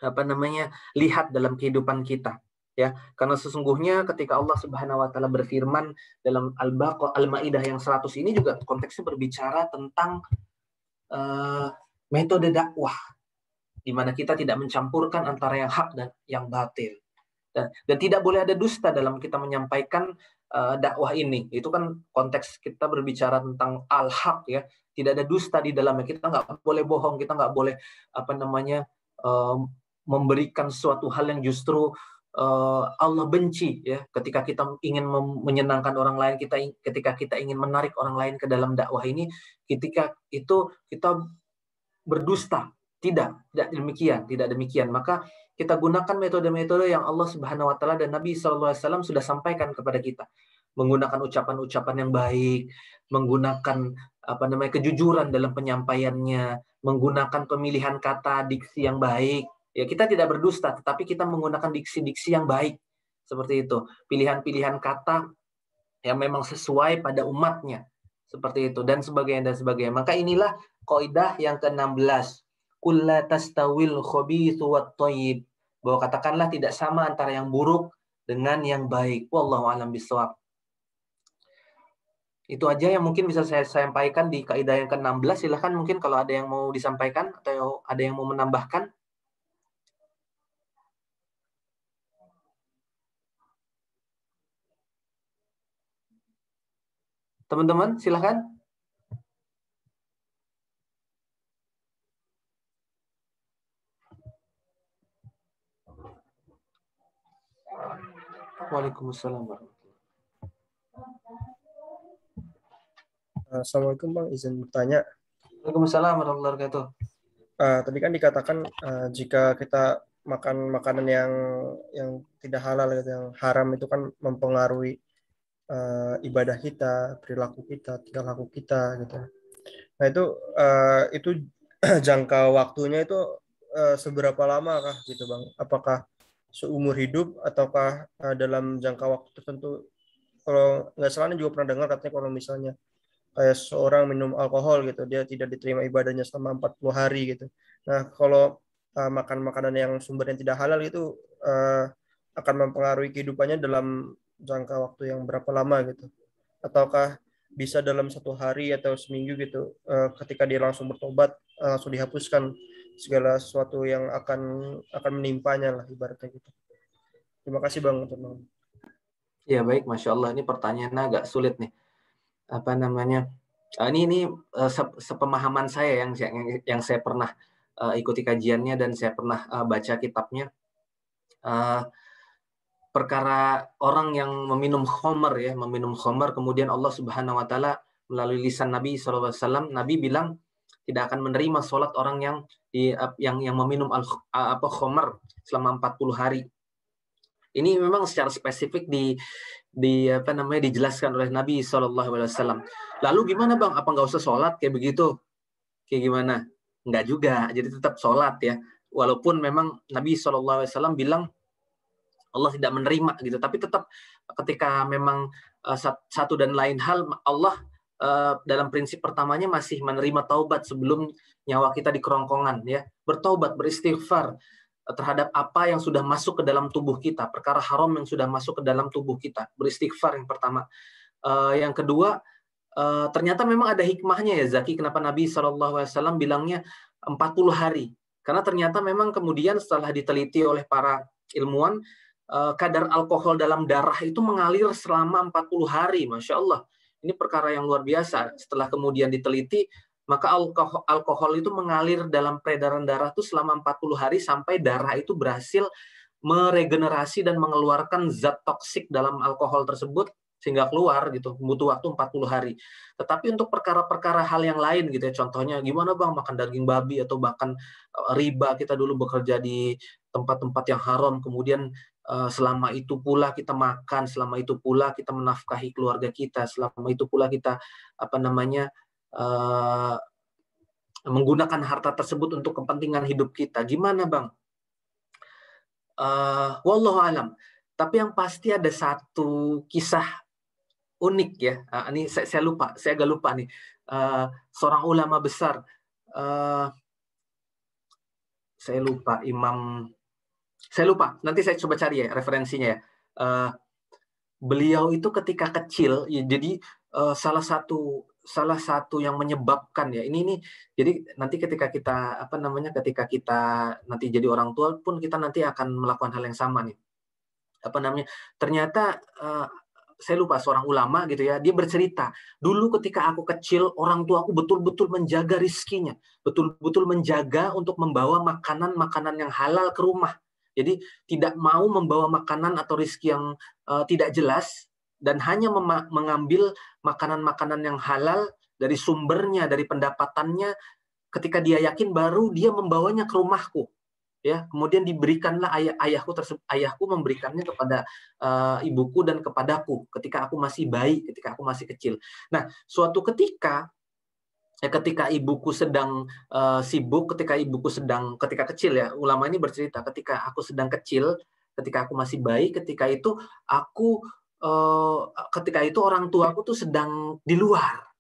apa namanya lihat dalam kehidupan kita ya, karena sesungguhnya ketika Allah Subhanahu wa taala berfirman dalam Al-Maidah yang 100 ini juga konteksnya berbicara tentang metode dakwah, di mana kita tidak mencampurkan antara yang hak dan yang batil. Dan tidak boleh ada dusta dalam kita menyampaikan dakwah ini. Itu kan konteks kita berbicara tentang al-haq ya. Tidak ada dusta di dalamnya. Kita nggak boleh bohong, kita nggak boleh apa namanya memberikan suatu hal yang justru Allah benci ya. Ketika kita ingin menyenangkan orang lain, ketika kita ingin menarik orang lain ke dalam dakwah ini, ketika itu kita berdusta. Tidak demikian. Maka kita gunakan metode-metode yang Allah Subhanahu wa taala dan Nabi SAW sudah sampaikan kepada kita. Menggunakan ucapan-ucapan yang baik, menggunakan apa namanya kejujuran dalam penyampaiannya, menggunakan pemilihan kata, diksi yang baik. Ya, kita tidak berdusta, tetapi kita menggunakan diksi-diksi yang baik. Seperti itu. Pilihan-pilihan kata yang memang sesuai pada umatnya. Seperti itu dan sebagainya. Maka inilah kaidah yang ke-16. Kulla tastawil khabithu wat thayyib. Bahwa katakanlah tidak sama antara yang buruk dengan yang baik. Wallahu a'lam bishawab. Itu aja yang mungkin bisa saya sampaikan di kaidah yang ke-16. Silakan mungkin kalau ada yang mau disampaikan atau ada yang mau menambahkan. Teman-teman, silakan. Waalaikumsalam warahmatullahi wabarakatuh. Assalamualaikum Bang, izin bertanya. Waalaikumsalam warahmatullahi wabarakatuh. Tadi kan dikatakan jika kita makan makanan yang tidak halal, yang haram, itu kan mempengaruhi ibadah kita, perilaku kita, tingkah laku kita gitu. Nah itu jangka waktunya itu seberapa lama kah gitu Bang? Apakah seumur hidup ataukah dalam jangka waktu tertentu? Kalau nggak salah ini juga pernah dengar katanya kalau misalnya kayak seorang minum alkohol gitu, dia tidak diterima ibadahnya selama 40 hari gitu. Nah, kalau makan makanan yang sumbernya tidak halal itu akan mempengaruhi kehidupannya dalam jangka waktu yang berapa lama gitu? Ataukah bisa dalam 1 hari atau seminggu gitu, ketika dia langsung bertobat, langsung dihapuskan segala sesuatu yang akan menimpanya lah ibaratnya gitu. Terima kasih Bang. Ya baik, Masya Allah, ini pertanyaannya agak sulit nih. Apa namanya? Ini sepemahaman saya yang saya pernah ikuti kajiannya dan saya pernah baca kitabnya. Perkara orang yang meminum khamar, kemudian Allah Subhanahu wa taala melalui lisan Nabi SAW, Nabi bilang tidak akan menerima sholat orang yang meminum khamar selama 40 hari. Ini memang secara spesifik dijelaskan oleh Nabi SAW. Lalu gimana Bang? Apa nggak usah sholat kayak begitu? Kayak gimana? Nggak juga. Jadi tetap sholat ya. Walaupun memang Nabi SAW bilang Allah tidak menerima gitu, tapi tetap ketika memang satu dan lain hal, Allah dalam prinsip pertamanya masih menerima taubat sebelum nyawa kita di kerongkongan ya. Bertaubat, beristighfar terhadap apa yang sudah masuk ke dalam tubuh kita, perkara haram yang sudah masuk ke dalam tubuh kita. Beristighfar yang pertama. Yang kedua, ternyata memang ada hikmahnya ya Zaki, kenapa Nabi SAW bilangnya 40 hari. Karena ternyata memang kemudian setelah diteliti oleh para ilmuwan, kadar alkohol dalam darah itu mengalir selama 40 hari. Masya Allah. Ini perkara yang luar biasa. Setelah kemudian diteliti, maka alkohol itu mengalir dalam peredaran darah itu selama 40 hari sampai darah itu berhasil meregenerasi dan mengeluarkan zat toksik dalam alkohol tersebut sehingga keluar gitu, butuh waktu 40 hari. Tetapi untuk perkara-perkara hal yang lain gitu ya, contohnya gimana Bang makan daging babi atau bahkan riba, kita dulu bekerja di tempat-tempat yang haram, kemudian selama itu pula kita makan, selama itu pula kita menafkahi keluarga kita, selama itu pula kita menggunakan harta tersebut untuk kepentingan hidup kita. Gimana Bang? Wallahu alam. Tapi yang pasti ada satu kisah unik ya. Ini saya agak lupa nih. Seorang ulama besar, saya lupa nanti saya coba cari ya referensinya ya. Beliau itu ketika kecil ya, jadi salah satu yang menyebabkan ya ini jadi nanti ketika kita nanti jadi orang tua pun kita nanti akan melakukan hal yang sama nih. Ternyata saya lupa, seorang ulama gitu ya, dia bercerita, dulu ketika aku kecil, orang tua aku betul-betul menjaga rizkinya, betul-betul menjaga untuk membawa makanan-makanan yang halal ke rumah. Jadi tidak mau membawa makanan atau rizki yang tidak jelas, dan hanya mengambil makanan-makanan yang halal dari sumbernya, dari pendapatannya. Ketika dia yakin, baru dia membawanya ke rumahku. Ya, kemudian diberikanlah ayahku memberikannya kepada ibuku dan kepadaku ketika aku masih bayi, ketika aku masih kecil. Nah, suatu ketika ibuku sedang sibuk, ketika kecil ya, ulama ini bercerita, ketika aku sedang kecil, ketika aku masih bayi, ketika itu orang tuaku tuh sedang di luar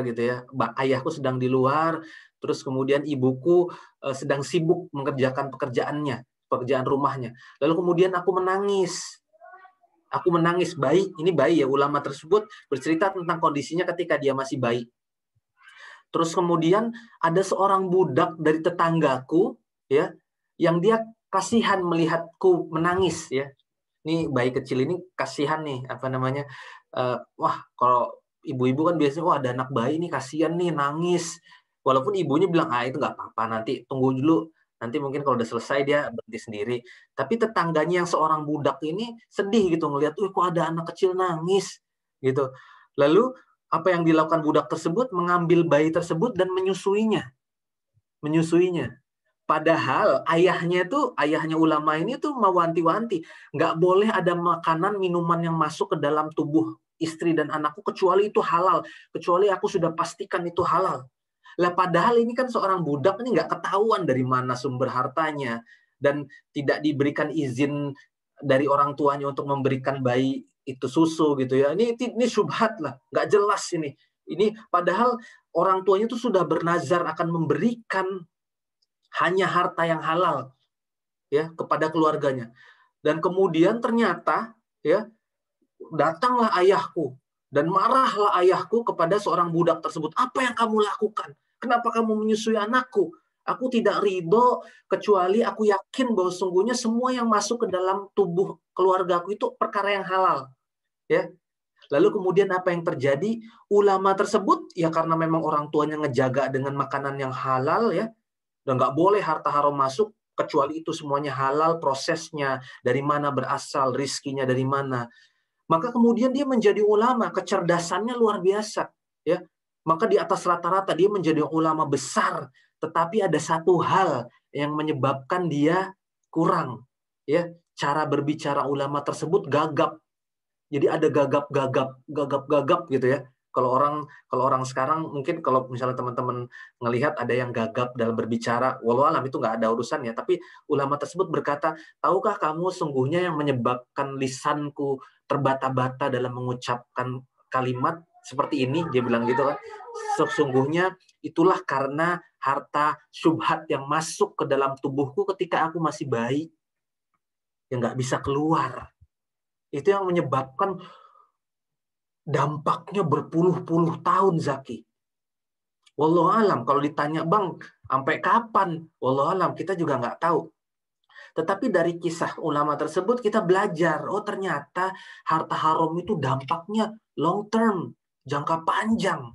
gitu ya. Ayahku sedang di luar, terus kemudian ibuku sedang sibuk mengerjakan pekerjaan rumahnya. Lalu kemudian aku menangis, bayi ya, ulama tersebut bercerita tentang kondisinya ketika dia masih bayi. Terus kemudian ada seorang budak dari tetanggaku ya, yang dia kasihan melihatku menangis ya. Ini bayi kecil ini kasihan nih, wah kalau ibu-ibu kan biasanya, ada anak bayi nih kasihan nih nangis. Walaupun ibunya bilang, itu nggak apa-apa, nanti tunggu dulu, nanti mungkin kalau udah selesai dia berhenti sendiri. Tapi tetangganya yang seorang budak ini sedih gitu ngelihat, kok ada anak kecil nangis gitu. Lalu apa yang dilakukan budak tersebut? Mengambil bayi tersebut dan menyusuinya. Padahal ayahnya ulama ini tuh mewanti-wanti, nggak boleh ada makanan, minuman yang masuk ke dalam tubuh istri dan anakku kecuali itu halal, kecuali aku sudah pastikan itu halal. Lah padahal ini kan seorang budak ini nggak ketahuan dari mana sumber hartanya dan tidak diberikan izin dari orang tuanya untuk memberikan bayi itu susu gitu ya. Ini syubhat lah, nggak jelas ini. Ini padahal orang tuanya itu sudah bernazar akan memberikan hanya harta yang halal ya kepada keluarganya. Dan kemudian ternyata ya datanglah ayahku dan marahlah ayahku kepada seorang budak tersebut. Apa yang kamu lakukan? Kenapa kamu menyusui anakku? Aku tidak ridho kecuali aku yakin bahwa sungguhnya semua yang masuk ke dalam tubuh keluargaku itu perkara yang halal. Ya. Lalu kemudian apa yang terjadi? Ulama tersebut ya karena memang orang tuanya ngejaga dengan makanan yang halal ya, dan nggak boleh harta haram masuk kecuali itu semuanya halal, prosesnya dari mana berasal, rizkinya dari mana. Maka kemudian dia menjadi ulama, kecerdasannya luar biasa ya. Maka di atas rata-rata dia menjadi ulama besar, tetapi ada satu hal yang menyebabkan dia kurang ya. cara berbicara ulama tersebut gagap. Jadi ada gagap gitu ya. Kalau orang sekarang mungkin kalau misalnya teman-teman ngelihat ada yang gagap dalam berbicara, walau alam itu nggak ada urusannya. Tapi ulama tersebut berkata, tahukah kamu sungguhnya yang menyebabkan lisanku terbata-bata dalam mengucapkan kalimat seperti ini? Dia bilang gitu kan. Sesungguhnya itulah karena harta syubhat yang masuk ke dalam tubuhku ketika aku masih bayi, yang nggak bisa keluar. Itu yang menyebabkan dampaknya berpuluh-puluh tahun, Zaki. Wallahu alam, kalau ditanya, Bang, sampai kapan? Wallahu alam, kita juga nggak tahu. Tetapi dari kisah ulama tersebut kita belajar, oh ternyata harta haram itu dampaknya long term, jangka panjang.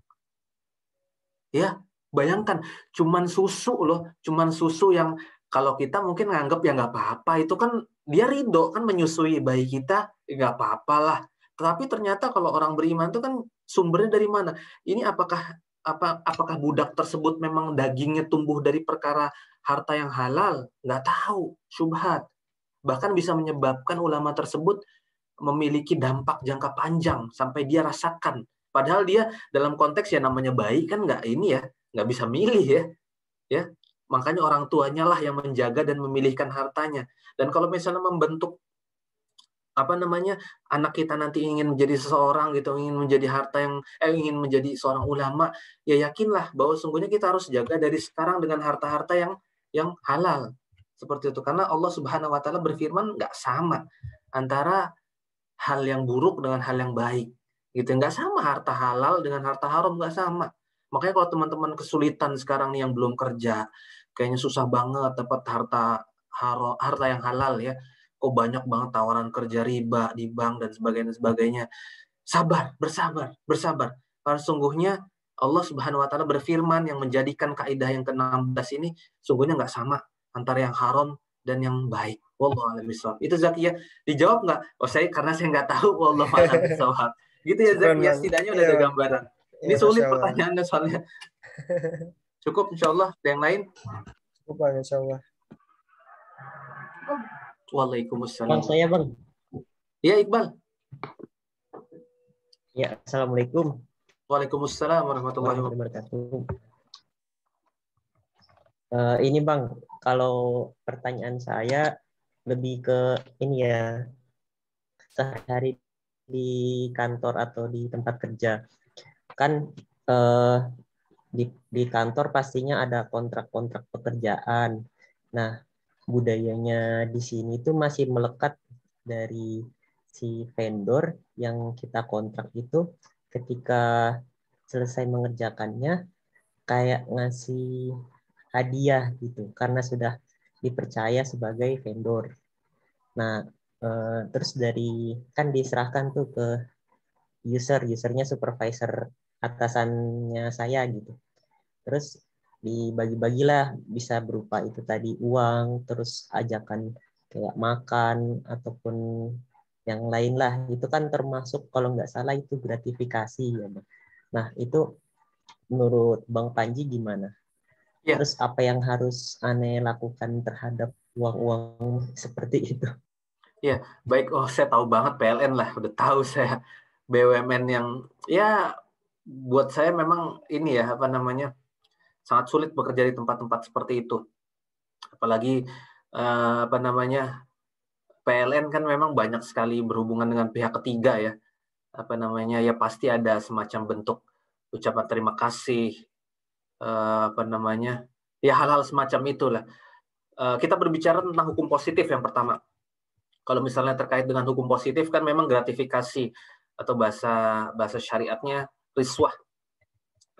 Ya, bayangkan, cuman susu loh, cuman susu yang kalau kita mungkin nganggap ya nggak apa-apa, itu kan dia ridho kan menyusui bayi kita, nggak apa-apalah. Tapi ternyata kalau orang beriman itu kan sumbernya dari mana? Ini apakah budak tersebut memang dagingnya tumbuh dari perkara harta yang halal? Nggak tahu, syubhat. Bahkan bisa menyebabkan ulama tersebut memiliki dampak jangka panjang sampai dia rasakan. Padahal dia dalam konteks ya namanya bayi kan nggak ini ya, nggak bisa milih ya. Makanya orang tuanya lah yang menjaga dan memilihkan hartanya. Dan kalau misalnya membentuk anak kita nanti ingin menjadi seseorang gitu, ingin menjadi ingin menjadi seorang ulama, ya yakinlah bahwa sungguhnya kita harus jaga dari sekarang dengan harta-harta yang halal seperti itu. Karena Allah Subhanahu Wa Taala berfirman nggak sama antara hal yang buruk dengan hal yang baik, gitu. Nggak sama harta halal dengan harta haram, nggak sama. Makanya kalau teman-teman kesulitan sekarang nih yang belum kerja, kayaknya susah banget dapat harta yang halal ya. Kok banyak banget tawaran kerja riba di bank dan sebagainya. Sabar, bersabar. Karena sungguhnya Allah Subhanahu Wa Taala berfirman yang menjadikan kaidah yang ke-16 ini sungguhnya nggak sama antara yang haram dan yang baik. Wallahu a'lam bishawab. Itu Zaki ya. Dijawab nggak? Oh karena saya nggak tahu. Wallahu a'lam bishawab. Gitu ya Zaki ya. Setidaknya udah ada gambaran. Ini Iya, sulit Masya Allah. pertanyaannya soalnya. Cukup insya Allah. Yang lain? Cukup Bang, Insya Allah. Waalaikumsalam. Bang, saya Bang. Ya Iqbal. Ya, Assalamualaikum. Waalaikumsalam warahmatullahi wabarakatuh. Ini Bang, kalau pertanyaan saya lebih ke ini ya, sehari di kantor atau di tempat kerja. Kan di kantor pastinya ada kontrak-kontrak pekerjaan. Nah, budayanya di sini tuh masih melekat dari si vendor yang kita kontrak itu ketika selesai mengerjakannya kayak ngasih hadiah gitu karena sudah dipercaya sebagai vendor. Nah, terus kan diserahkan tuh ke usernya supervisor atasannya saya gitu. Terus dibagi-bagilah bisa berupa itu tadi uang, terus ajakan kayak makan ataupun yang lain lah. Itu kan termasuk kalau nggak salah itu gratifikasi ya, Bang. Nah, itu menurut Bang Panji gimana? Ya. Terus apa yang harus Ane lakukan terhadap uang-uang seperti itu? Ya, baik. Oh, saya tahu banget PLN lah. Udah tahu saya BUMN yang ya buat saya memang ini ya sangat sulit bekerja di tempat-tempat seperti itu. Apalagi PLN kan memang banyak sekali berhubungan dengan pihak ketiga ya. Ya pasti ada semacam bentuk ucapan terima kasih, ya hal-hal semacam itulah. Kita berbicara tentang hukum positif yang pertama. Kalau misalnya terkait dengan hukum positif kan memang gratifikasi atau bahasa syariatnya riswah.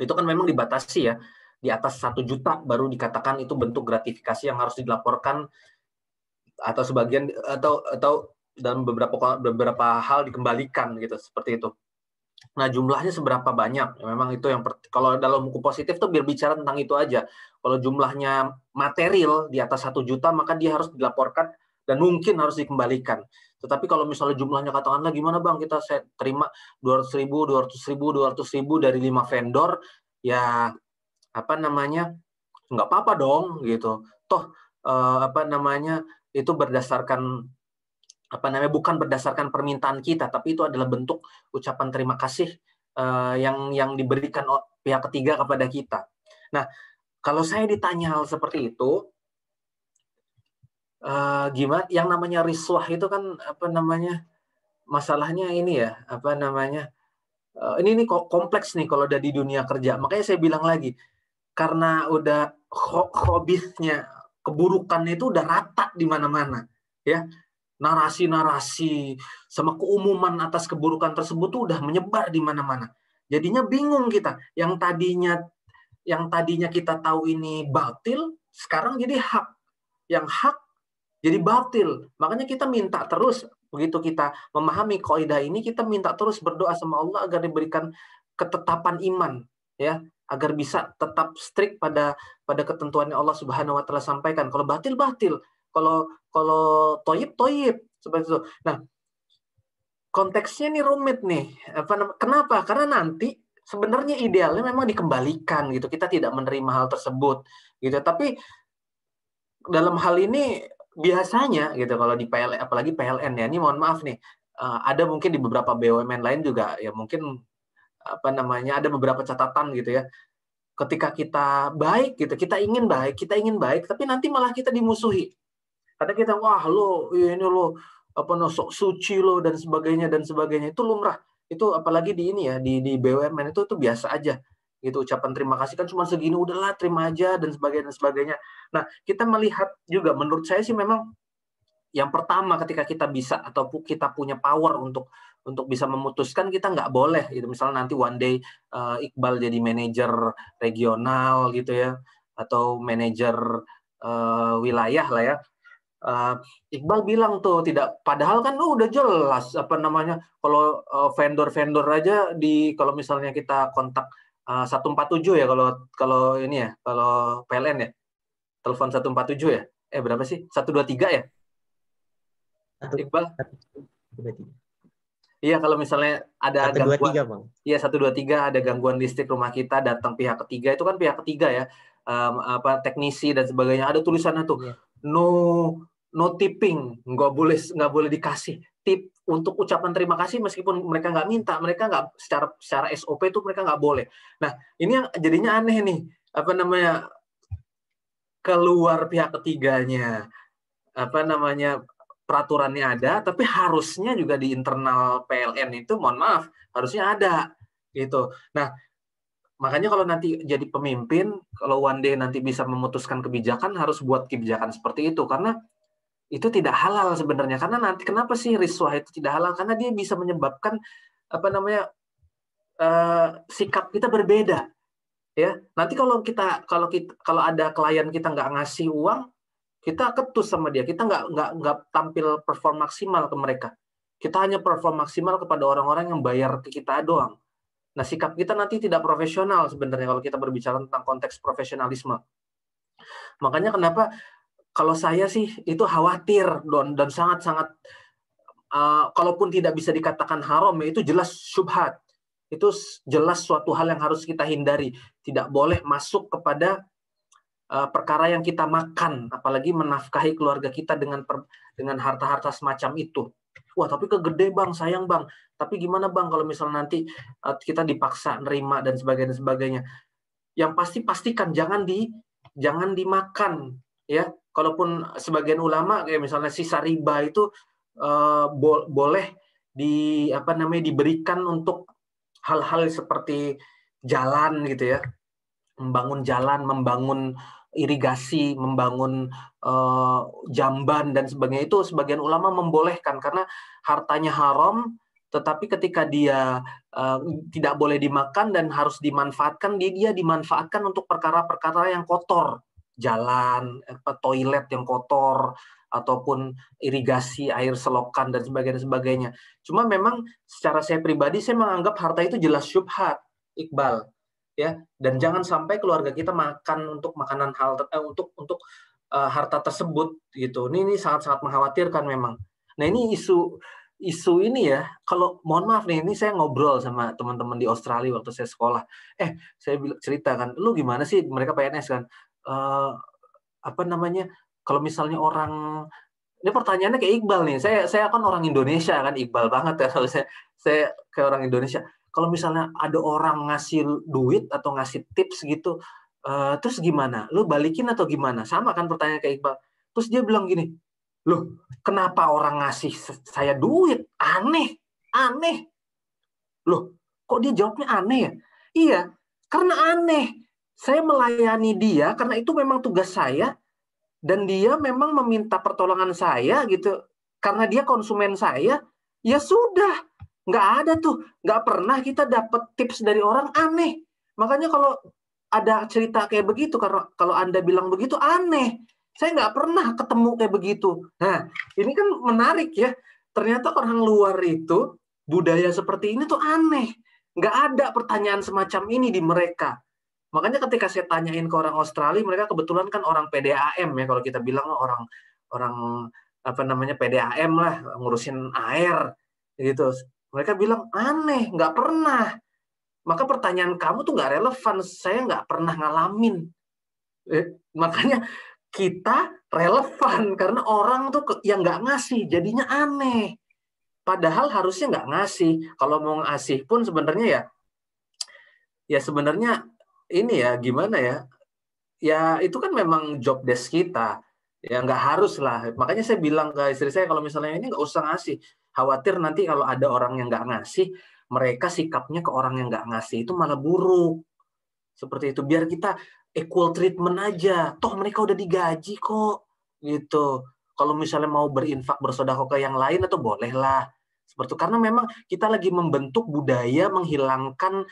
Itu kan memang dibatasi ya. Di atas 1 juta baru dikatakan itu bentuk gratifikasi yang harus dilaporkan atau sebagian atau dalam beberapa hal dikembalikan gitu seperti itu. Nah, jumlahnya seberapa banyak? Ya, memang itu yang kalau dalam hukum positif tuh berbicara tentang itu aja. Kalau jumlahnya material di atas 1 juta maka dia harus dilaporkan dan mungkin harus dikembalikan. Tetapi kalau misalnya jumlahnya katakanlah gimana Bang, saya terima 200.000 dari 5 vendor, ya nggak apa-apa dong gitu. Toh itu berdasarkan bukan berdasarkan permintaan kita, tapi itu adalah bentuk ucapan terima kasih yang diberikan pihak ketiga kepada kita. Nah, kalau saya ditanya hal seperti itu, gimana? Yang namanya riswah itu kan masalahnya ini ya, ini kompleks nih kalau udah di dunia kerja. Makanya saya bilang lagi, karena udah hobisnya keburukan itu udah rata di mana-mana, ya. Narasi-narasi sama keumuman atas keburukan tersebut tuh udah menyebar di mana-mana. Jadinya bingung kita. Yang tadinya kita tahu ini batil, sekarang jadi hak. Yang hak jadi batil. Makanya kita minta terus, begitu kita memahami kaidah ini, kita minta terus berdoa sama Allah agar diberikan ketetapan iman, ya, agar bisa tetap strict pada ketentuan yang Allah Subhanahu wa taala sampaikan. Kalau batil, kalau toyib seperti itu. Nah, konteksnya ini rumit nih. Kenapa? Karena nanti sebenarnya idealnya memang dikembalikan gitu. Kita tidak menerima hal tersebut gitu. Tapi dalam hal ini biasanya gitu, kalau di PLN, apalagi PLN ya, ini mohon maaf nih, ada mungkin di beberapa BUMN lain juga ya, mungkin ada beberapa catatan gitu ya. Ketika kita baik gitu, kita ingin baik, tapi nanti malah kita dimusuhi. Karena kita, wah lo ini lo sok suci lo dan sebagainya, itu lumrah. Itu apalagi di ini ya, di BUMN itu biasa aja gitu. Ucapan terima kasih kan cuma segini, udahlah terima aja dan sebagainya. Nah, kita melihat juga, menurut saya sih memang yang pertama, ketika kita bisa atau kita punya power untuk bisa memutuskan, kita nggak boleh gitu. Misalnya nanti one day Iqbal jadi manajer regional gitu ya, atau manajer wilayah lah ya. Iqbal bilang tuh tidak, padahal kan udah jelas kalau vendor aja kalau misalnya kita kontak 147 ya, kalau ini ya, kalau PLN ya, telepon 147 ya, berapa sih, 123 ya Iqbal? 123. Iya, kalau misalnya ada 123, gangguan, Bang. Iya, 123 ada gangguan listrik rumah kita, datang pihak ketiga, itu kan pihak ketiga ya, teknisi dan sebagainya, ada tulisannya tuh, Iya. no tipping, nggak boleh dikasih tip untuk ucapan terima kasih, meskipun mereka nggak minta, mereka nggak secara SOP itu mereka nggak boleh. Nah, ini yang jadinya aneh nih, keluar pihak ketiganya, peraturannya ada, tapi harusnya juga di internal PLN itu, mohon maaf, harusnya ada gitu. Nah, makanya kalau nanti jadi pemimpin, kalau one day nanti bisa memutuskan kebijakan, harus buat kebijakan seperti itu, karena itu tidak halal sebenarnya. Karena nanti kenapa sih riswah itu tidak halal? Karena dia bisa menyebabkan sikap kita berbeda, ya. Nanti kalau ada klien kita nggak ngasih uang, kita ketus sama dia, kita nggak tampil perform maksimal ke mereka. Kita hanya perform maksimal kepada orang-orang yang bayar ke kita doang. Nah, sikap kita nanti tidak profesional sebenarnya kalau kita berbicara tentang konteks profesionalisme. Makanya kenapa kalau saya sih itu khawatir dan sangat-sangat, kalaupun tidak bisa dikatakan haram, itu jelas syubhat. Itu jelas suatu hal yang harus kita hindari. Tidak boleh masuk kepada perkara yang kita makan, apalagi menafkahi keluarga kita dengan harta-harta semacam itu. Wah, tapi kegede bang, sayang bang. Tapi gimana bang kalau misalnya nanti kita dipaksa nerima dan sebagainya. Yang pasti pastikan jangan dimakan, ya. Kalaupun sebagian ulama kayak misalnya sisa riba itu boleh diberikan untuk hal-hal seperti jalan gitu ya. Membangun jalan, membangun irigasi, membangun jamban dan sebagainya, itu sebagian ulama membolehkan karena hartanya haram, tetapi ketika dia tidak boleh dimakan dan harus dimanfaatkan, dia dimanfaatkan untuk perkara-perkara yang kotor, jalan, toilet yang kotor, ataupun irigasi air selokan dan sebagainya. Cuma memang secara saya pribadi, saya menganggap harta itu jelas syubhat, Iqbal. Ya, dan jangan sampai keluarga kita makan untuk makanan untuk harta tersebut gitu. Ini sangat-sangat mengkhawatirkan memang. Nah, ini isu ini ya, kalau mohon maaf nih, ini saya ngobrol sama teman-teman di Australia waktu saya sekolah. Saya cerita kan, lu gimana sih, mereka PNS kan, kalau misalnya orang ini pertanyaannya kayak Iqbal nih. Saya kan orang Indonesia kan, Iqbal banget ya kalau saya kayak orang Indonesia. Kalau misalnya ada orang ngasih duit atau ngasih tips gitu, terus gimana? Lu balikin atau gimana? Sama kan pertanyaan kayak Iqbal. Terus dia bilang gini, loh, kenapa orang ngasih saya duit? Aneh. Loh, kok dia jawabnya aneh ya? Iya, karena aneh. Saya melayani dia karena itu memang tugas saya, dan dia memang meminta pertolongan saya gitu. Karena dia konsumen saya, ya sudah. Nggak ada tuh, nggak pernah kita dapat tips dari orang aneh. Makanya kalau ada cerita kayak begitu, karena kalau Anda bilang begitu aneh. Saya nggak pernah ketemu kayak begitu. Nah, ini kan menarik ya. Ternyata orang luar itu, budaya seperti ini tuh aneh. Nggak ada pertanyaan semacam ini di mereka. Makanya ketika saya tanyain ke orang Australia, mereka kebetulan kan orang PDAM ya, kalau kita bilang orang apa namanya PDAM lah, ngurusin air gitu. Mereka bilang aneh, nggak pernah. Maka pertanyaan kamu tuh nggak relevan, saya nggak pernah ngalamin. Makanya kita relevan karena orang tuh yang nggak ngasih jadinya aneh. Padahal harusnya nggak ngasih. Kalau mau ngasih pun sebenarnya ya sebenarnya ini ya gimana ya? Ya itu kan memang job desk kita. Ya nggak harus lah. Makanya saya bilang ke istri saya kalau misalnya ini nggak usah ngasih. Khawatir nanti kalau ada orang yang nggak ngasih, mereka sikapnya ke orang yang nggak ngasih itu malah buruk. Seperti itu. Biar kita equal treatment aja. Toh mereka udah digaji kok. Gitu. Kalau misalnya mau berinfak bersedekah ke yang lain itu bolehlah. Seperti itu. Karena memang kita lagi membentuk budaya menghilangkan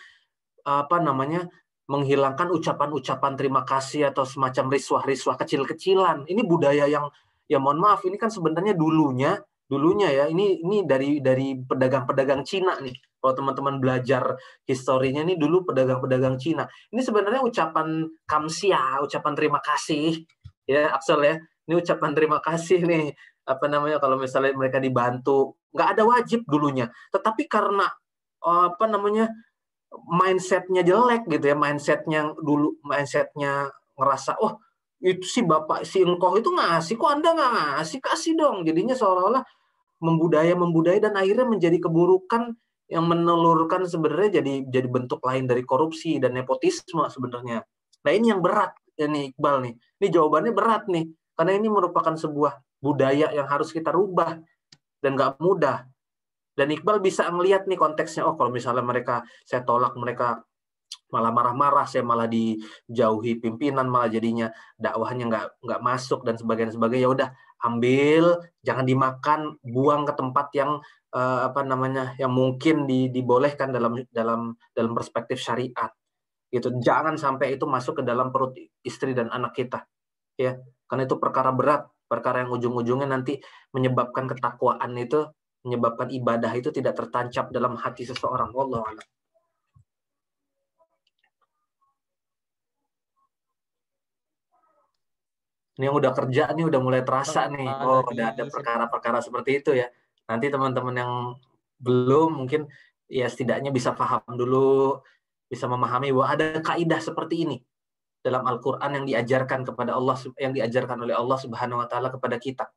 apa namanya, menghilangkan ucapan-ucapan terima kasih atau semacam riswah-riswah kecil-kecilan. Ini budaya yang ya mohon maaf, ini kan sebenarnya dulunya ya ini dari pedagang-pedagang Cina nih. Kalau teman-teman belajar historinya nih, dulu pedagang-pedagang Cina. Ini sebenarnya ucapan kamsia, ucapan terima kasih ya Axel ya. Ini ucapan terima kasih nih, apa namanya, kalau misalnya mereka dibantu, nggak ada wajib dulunya. Tetapi karena apa namanya, mindsetnya jelek gitu ya, mindsetnya ngerasa oh itu si bapak si engkau itu ngasih, kok Anda nggak ngasih, kasih dong. Jadinya seolah-olah membudaya dan akhirnya menjadi keburukan yang menelurkan sebenarnya jadi bentuk lain dari korupsi dan nepotisme sebenarnya. Nah ini yang berat ini Iqbal nih. Ini jawabannya berat nih karena ini merupakan sebuah budaya yang harus kita rubah dan nggak mudah. Dan Iqbal bisa ngelihat nih konteksnya, oh kalau misalnya saya tolak, mereka malah marah-marah, saya malah dijauhi pimpinan, malah jadinya dakwahnya nggak masuk dan sebagainya. Ya udah, ambil, jangan dimakan, buang ke tempat yang apa namanya, yang mungkin dibolehkan dalam perspektif syariat. Gitu. Jangan sampai itu masuk ke dalam perut istri dan anak kita. Ya, karena itu perkara berat, perkara yang ujung-ujungnya nanti menyebabkan ketakwaan itu, menyebabkan ibadah itu tidak tertancap dalam hati seseorang. Wallahu a'lam. Ini yang udah kerja nih, udah mulai terasa nih. Oh, udah ada perkara-perkara seperti itu ya. Nanti teman-teman yang belum mungkin ya setidaknya bisa paham dulu, bisa memahami bahwa ada kaidah seperti ini dalam Al-Qur'an yang diajarkan kepada Allah, yang diajarkan oleh Allah Subhanahu wa taala kepada kita.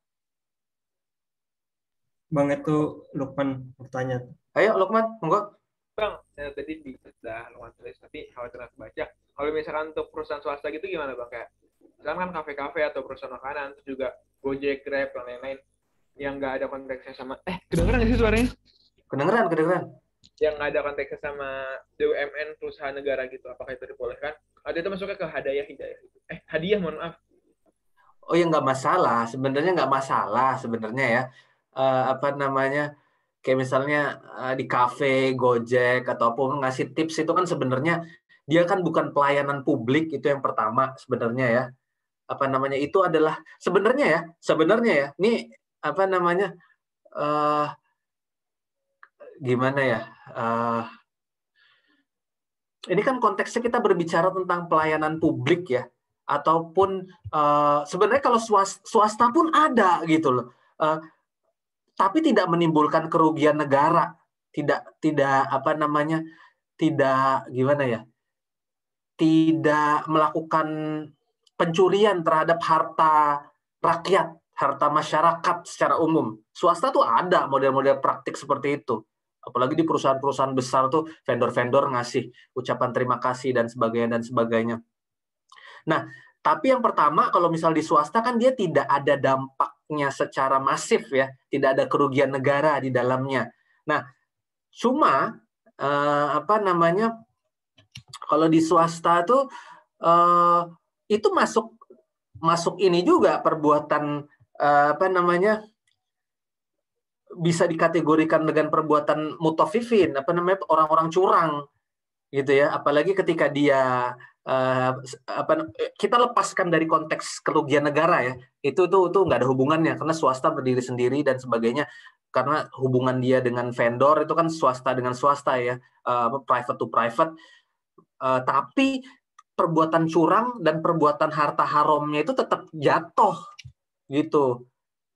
Bang, itu Lukman bertanya. Ayo Lukman, monggo. Bang, tadi sudah Lukman tulis, tapi khawatir aku baca. Kalau misalkan untuk perusahaan swasta gitu gimana Bang? Kayak misalkan kan kafe-kafe atau perusahaan makanan, terus juga Gojek, Grab, dan lain-lain yang nggak ada konteksnya sama kedengeran nggak sih suaranya? Kedengeran. Yang nggak ada konteksnya sama BUMN perusahaan negara gitu, apakah itu dibolehkan? Atau itu masuknya ke hadiah gitu? Hadiah, mohon maaf. Oh ya nggak masalah, sebenarnya nggak masalah sebenarnya ya. Apa namanya, kayak misalnya di kafe, Gojek, ataupun ngasih tips itu kan sebenarnya dia kan bukan pelayanan publik, itu yang pertama sebenarnya ya. Apa namanya, itu adalah sebenarnya ya, ini apa namanya, gimana ya, ini kan konteksnya kita berbicara tentang pelayanan publik ya, ataupun sebenarnya kalau swasta pun ada gitu loh. Tapi tidak menimbulkan kerugian negara, tidak apa namanya, tidak gimana ya, tidak melakukan pencurian terhadap harta rakyat harta masyarakat secara umum. Swasta tuh ada model-model praktik seperti itu. Apalagi di perusahaan-perusahaan besar tuh vendor-vendor ngasih ucapan terima kasih dan sebagainya. Nah, tapi yang pertama kalau misal di swasta kan dia tidak ada dampaknya secara masif ya, tidak ada kerugian negara di dalamnya. Nah, cuma kalau di swasta tuh itu masuk ini juga perbuatan bisa dikategorikan dengan perbuatan mutafifin, orang-orang curang gitu ya. Apalagi ketika dia kita lepaskan dari konteks kerugian negara ya, itu nggak ada hubungannya karena swasta berdiri sendiri dan sebagainya, karena hubungan dia dengan vendor itu kan swasta dengan swasta ya, private to private. Tapi perbuatan curang dan perbuatan harta haramnya itu tetap jatuh gitu.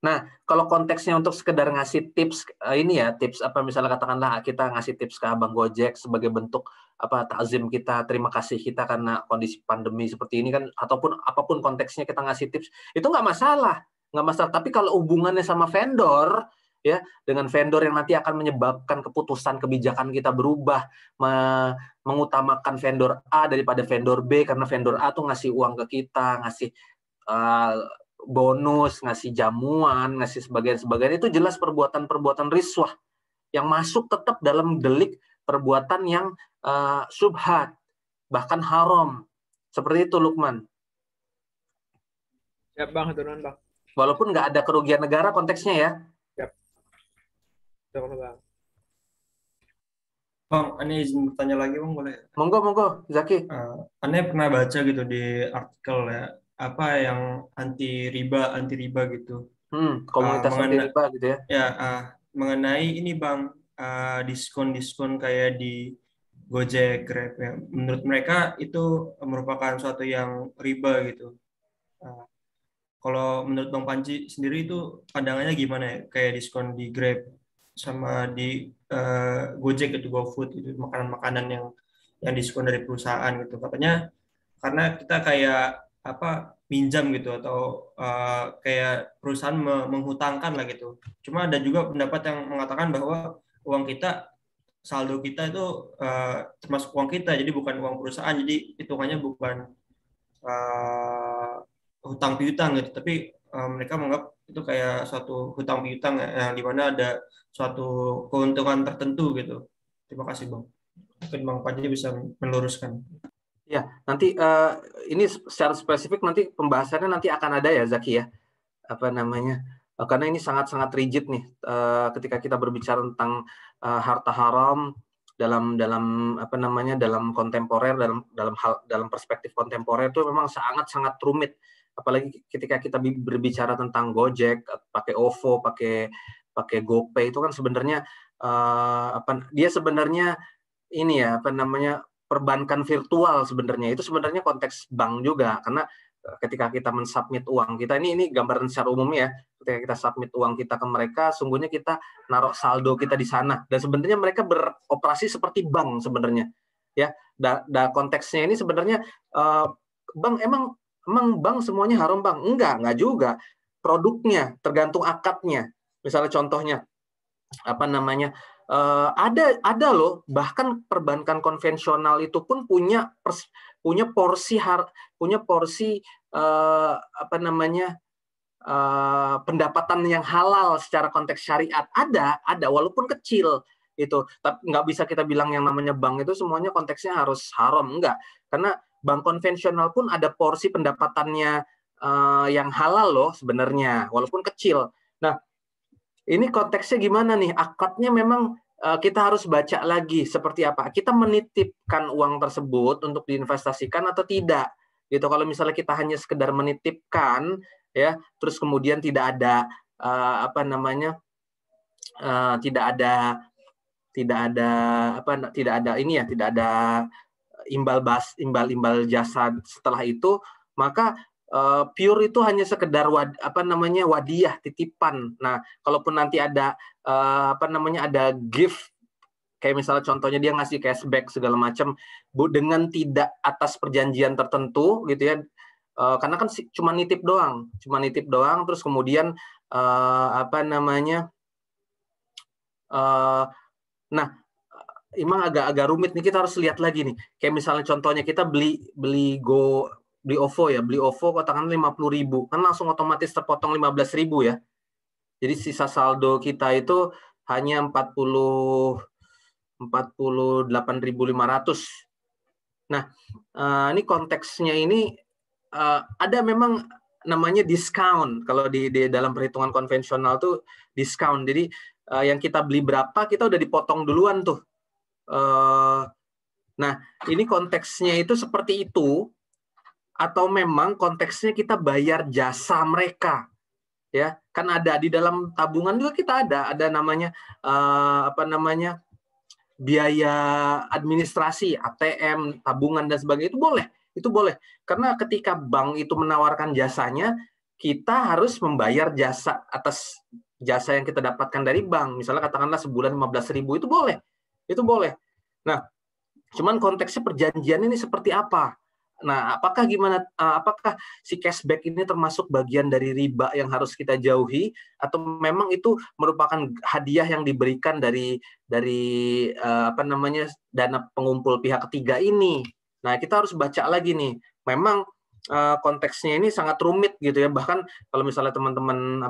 Nah, kalau konteksnya untuk sekedar ngasih tips tips misalnya katakanlah kita ngasih tips ke Abang Gojek sebagai bentuk takzim kita, terima kasih kita karena kondisi pandemi seperti ini kan, ataupun apapun konteksnya kita ngasih tips, itu nggak masalah. Tapi kalau hubungannya sama vendor ya, dengan vendor yang nanti akan menyebabkan keputusan kebijakan kita berubah, mengutamakan vendor A daripada vendor B karena vendor A tuh ngasih uang ke kita, ngasih bonus, ngasih jamuan, ngasih sebagainya, itu jelas perbuatan riswah yang masuk tetap dalam delik perbuatan yang syubhat, bahkan haram. Seperti itu, Lukman. Siap, Bang. Aturan, Bang. Walaupun nggak ada kerugian negara konteksnya ya. Siap. Betul, Bang. Bang, ini izin bertanya lagi, Bang, boleh? Monggo, Zaki. Ane pernah baca gitu di artikel ya, apa yang anti riba gitu. Komunitas anti riba gitu ya. Ya, mengenai ini Bang, diskon-diskon kayak di Gojek, Grab ya. Menurut mereka itu merupakan suatu yang riba gitu. Kalau menurut Bang Panji sendiri itu pandangannya gimana ya? Kayak diskon di Grab sama di Gojek gitu, GoFood itu makanan-makanan yang diskon dari perusahaan gitu. Katanya karena kita kayak pinjam gitu atau kayak perusahaan menghutangkan lah gitu. Cuma ada juga pendapat yang mengatakan bahwa uang kita, saldo kita itu termasuk uang kita, jadi bukan uang perusahaan, jadi hitungannya bukan hutang piutang gitu, tapi mereka menganggap itu kayak suatu hutang piutang yang dimana ada suatu keuntungan tertentu gitu. Terima kasih Bang. Mungkin Bang Panji bisa meluruskan. Ya, nanti ini secara spesifik nanti pembahasannya nanti akan ada ya Zaki ya, karena ini sangat-sangat rigid nih ketika kita berbicara tentang harta haram dalam kontemporer, dalam perspektif kontemporer itu memang sangat-sangat rumit, apalagi ketika kita berbicara tentang Gojek, pakai OVO, pakai GoPay, itu kan sebenarnya dia sebenarnya ini ya perbankan virtual sebenarnya. Itu sebenarnya konteks bank juga, karena ketika kita mensubmit uang kita, ini gambaran secara umum ya, ketika kita submit uang kita ke mereka, sungguhnya kita naruh saldo kita di sana, dan sebenarnya mereka beroperasi seperti bank sebenarnya ya. Konteksnya ini sebenarnya bank emang bank semuanya haram Bang? Enggak juga. Produknya tergantung akadnya. Misalnya contohnya ada loh, bahkan perbankan konvensional itu pun punya porsi pendapatan yang halal secara konteks syariat, ada walaupun kecil itu. Tapi nggak bisa kita bilang yang namanya bank itu semuanya konteksnya harus haram, enggak, karena bank konvensional pun ada porsi pendapatannya yang halal loh sebenarnya, walaupun kecil. Nah, ini konteksnya gimana nih? Akadnya memang kita harus baca lagi seperti apa. Kita menitipkan uang tersebut untuk diinvestasikan atau tidak. Gitu. Kalau misalnya kita hanya sekedar menitipkan, ya, terus kemudian tidak ada imbal jasa setelah itu, maka pure itu hanya sekedar wadiyah, titipan. Nah, kalaupun nanti ada ada gift, kayak misalnya contohnya dia ngasih cashback segala macam dengan tidak atas perjanjian tertentu gitu ya, Karena kan cuma nitip doang, terus kemudian nah, emang agak rumit nih, kita harus lihat lagi nih. Kayak misalnya contohnya kita beli OVO ya, beli OVO katakan 50.000, kan langsung otomatis terpotong 15.000 ya. Jadi sisa saldo kita itu hanya 48.500. Nah, ini konteksnya ini ada memang namanya diskon. Kalau di dalam perhitungan konvensional tuh diskon. Jadi yang kita beli berapa kita udah dipotong duluan tuh. Nah, ini konteksnya itu seperti itu, atau memang konteksnya kita bayar jasa mereka, ya kan ada di dalam tabungan juga kita ada namanya biaya administrasi, ATM, tabungan dan sebagainya, itu boleh karena ketika bank itu menawarkan jasanya, kita harus membayar jasa atas jasa yang kita dapatkan dari bank. Misalnya katakanlah sebulan 15.000, itu boleh. Nah, cuman konteksnya perjanjian ini seperti apa? Nah, apakah si cashback ini termasuk bagian dari riba yang harus kita jauhi, atau memang itu merupakan hadiah yang diberikan dari dana pengumpul pihak ketiga ini? Nah, kita harus baca lagi nih. Memang konteksnya ini sangat rumit gitu ya. Bahkan kalau misalnya teman-teman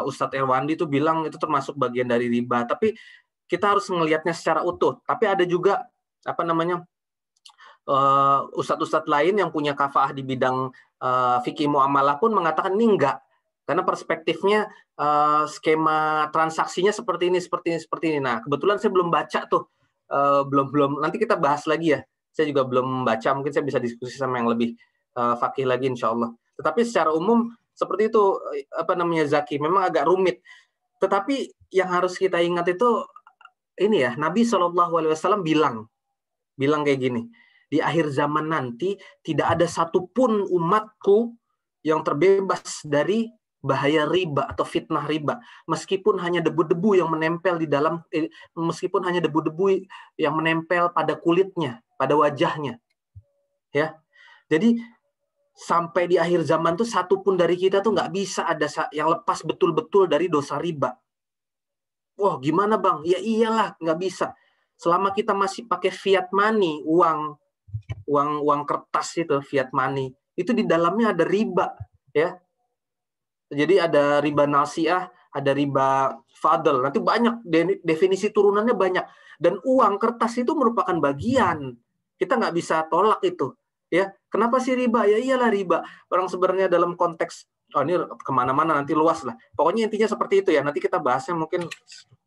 Ustadz Erwandi itu bilang itu termasuk bagian dari riba, tapi kita harus melihatnya secara utuh. Tapi ada juga ustadz-ustadz lain yang punya kafaah di bidang fikih muamalah pun mengatakan ini enggak, karena perspektifnya skema transaksinya seperti ini. Nah, kebetulan saya belum baca tuh, belum. Nanti kita bahas lagi ya. Saya juga belum baca, mungkin saya bisa diskusi sama yang lebih fakih lagi, insya Allah. Tetapi secara umum seperti itu, Zaki, memang agak rumit. Tetapi yang harus kita ingat itu ini ya, Nabi SAW bilang kayak gini. Di akhir zaman nanti tidak ada satupun umatku yang terbebas dari bahaya riba atau fitnah riba, meskipun hanya debu-debu yang menempel yang menempel pada kulitnya, pada wajahnya, ya. Jadi sampai di akhir zaman tuh satupun dari kita tuh nggak bisa ada yang lepas betul-betul dari dosa riba. Wah, gimana bang? Ya iyalah, nggak bisa. Selama kita masih pakai fiat money, uang kertas itu, fiat money, itu di dalamnya ada riba, ya. Jadi ada riba nasiah, ada riba fadl. Nanti banyak definisi turunannya banyak. Dan uang kertas itu merupakan bagian. Kita nggak bisa tolak itu, ya. Kenapa sih riba? Ya iyalah riba. Orang sebenarnya dalam konteks ini kemana-mana, nanti luas lah. Pokoknya intinya seperti itu ya. Nanti kita bahasnya mungkin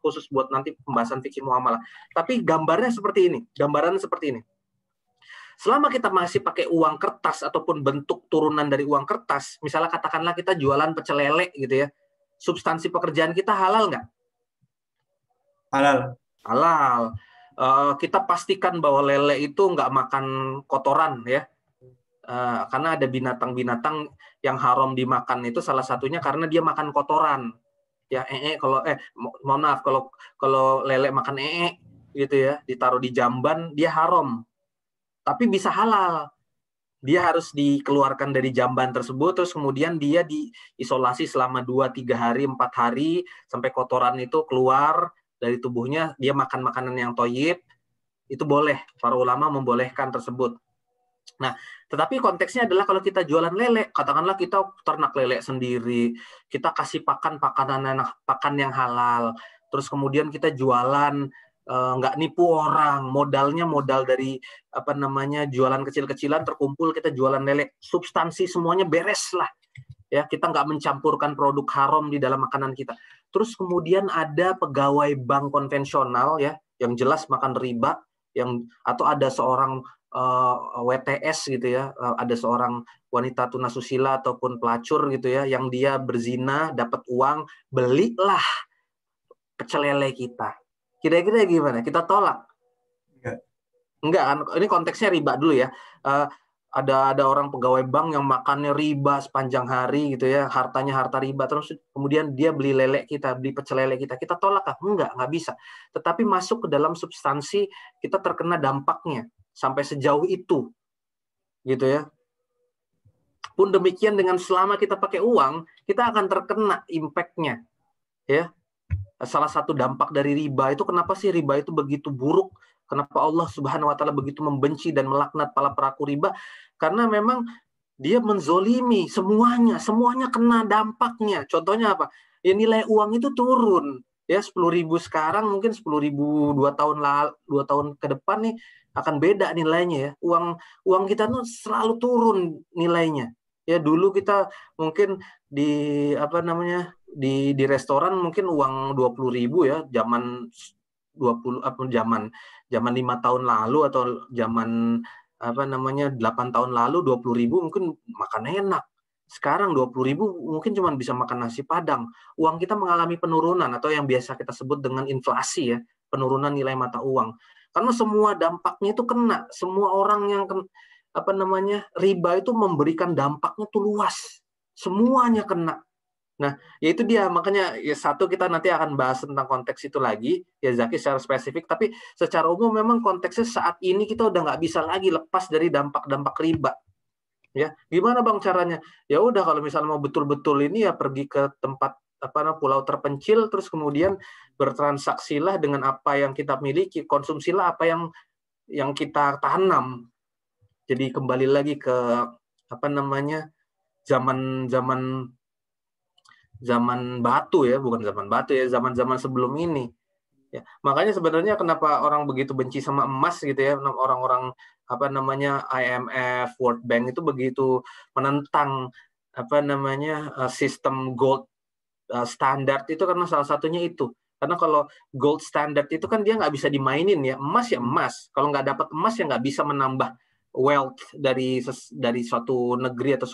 khusus buat nanti pembahasan fikih muamalah. Tapi gambarannya seperti ini. Selama kita masih pakai uang kertas ataupun bentuk turunan dari uang kertas, misalnya katakanlah kita jualan pecel lele gitu ya, substansi pekerjaan kita halal nggak? Halal. Kita pastikan bahwa lele itu nggak makan kotoran ya, karena ada binatang-binatang yang haram dimakan itu salah satunya karena dia makan kotoran. Ya mohon maaf kalau lele makan gitu ya, ditaruh di jamban dia haram. Tapi bisa halal. Dia harus dikeluarkan dari jamban tersebut, terus kemudian dia diisolasi selama 2-3 hari, 4 hari, sampai kotoran itu keluar dari tubuhnya, dia makan makanan yang thayyib, itu boleh. Para ulama membolehkan tersebut. Nah, tetapi konteksnya adalah kalau kita jualan lele, katakanlah kita ternak lele sendiri, kita kasih pakan yang halal, terus kemudian kita jualan, nggak nipu orang, modalnya modal dari jualan kecil-kecilan terkumpul, kita jualan lele, substansi semuanya beres lah, ya, kita nggak mencampurkan produk haram di dalam makanan kita. Terus kemudian ada pegawai bank konvensional ya, yang jelas makan riba, atau ada seorang WTS gitu ya, ada seorang wanita tunasusila ataupun pelacur gitu ya, yang dia berzina, dapat uang, belilah pecel lele kita. Kira-kira gimana? Kita tolak? Enggak kan? Ini konteksnya riba dulu ya. Ada orang pegawai bank yang makannya riba sepanjang hari gitu ya, hartanya harta riba, terus kemudian dia beli lele kita, beli pecel lele kita tolak kah? Nggak bisa. Tetapi masuk ke dalam substansi, kita terkena dampaknya sampai sejauh itu, gitu ya. Pun demikian dengan selama kita pakai uang, kita akan terkena impact-nya. Ya. Salah satu dampak dari riba itu, kenapa sih riba itu begitu buruk? Kenapa Allah Subhanahu wa taala begitu membenci dan melaknat para pelaku riba? Karena memang dia menzolimi semuanya kena dampaknya. Contohnya apa? Ya nilai uang itu turun. Ya 10.000 sekarang mungkin 10.000 2 tahun ke depan nih akan beda nilainya ya. Uang kita tuh selalu turun nilainya. Ya dulu kita mungkin di di restoran mungkin uang 20.000 ya, zaman 5 tahun lalu atau zaman 8 tahun lalu 20.000 mungkin makan enak. Sekarang 20.000 mungkin cuma bisa makan nasi Padang. Uang kita mengalami penurunan atau yang biasa kita sebut dengan inflasi ya, penurunan nilai mata uang. Karena semua dampaknya itu kena, semua orang yang riba itu memberikan dampaknya tuh luas. Semuanya kena. Nah, ya itu dia, makanya ya satu kita nanti akan bahas tentang konteks itu lagi, ya Zaki secara spesifik, tapi secara umum memang konteksnya saat ini kita udah nggak bisa lagi lepas dari dampak-dampak riba. Ya, gimana Bang caranya? Ya udah kalau misalnya mau betul-betul ini ya pergi ke tempat pulau terpencil, terus kemudian bertransaksilah dengan apa yang kita miliki, konsumsilah apa yang kita tanam. Jadi kembali lagi ke zaman batu ya, bukan zaman batu ya, zaman-zaman sebelum ini. Ya, makanya sebenarnya kenapa orang begitu benci sama emas gitu ya, orang-orang IMF, World Bank itu begitu menentang sistem gold standar itu karena salah satunya itu. Karena kalau gold standard itu kan dia nggak bisa dimainin ya, emas ya emas. Kalau nggak dapat emas ya nggak bisa menambah wealth dari suatu negeri atau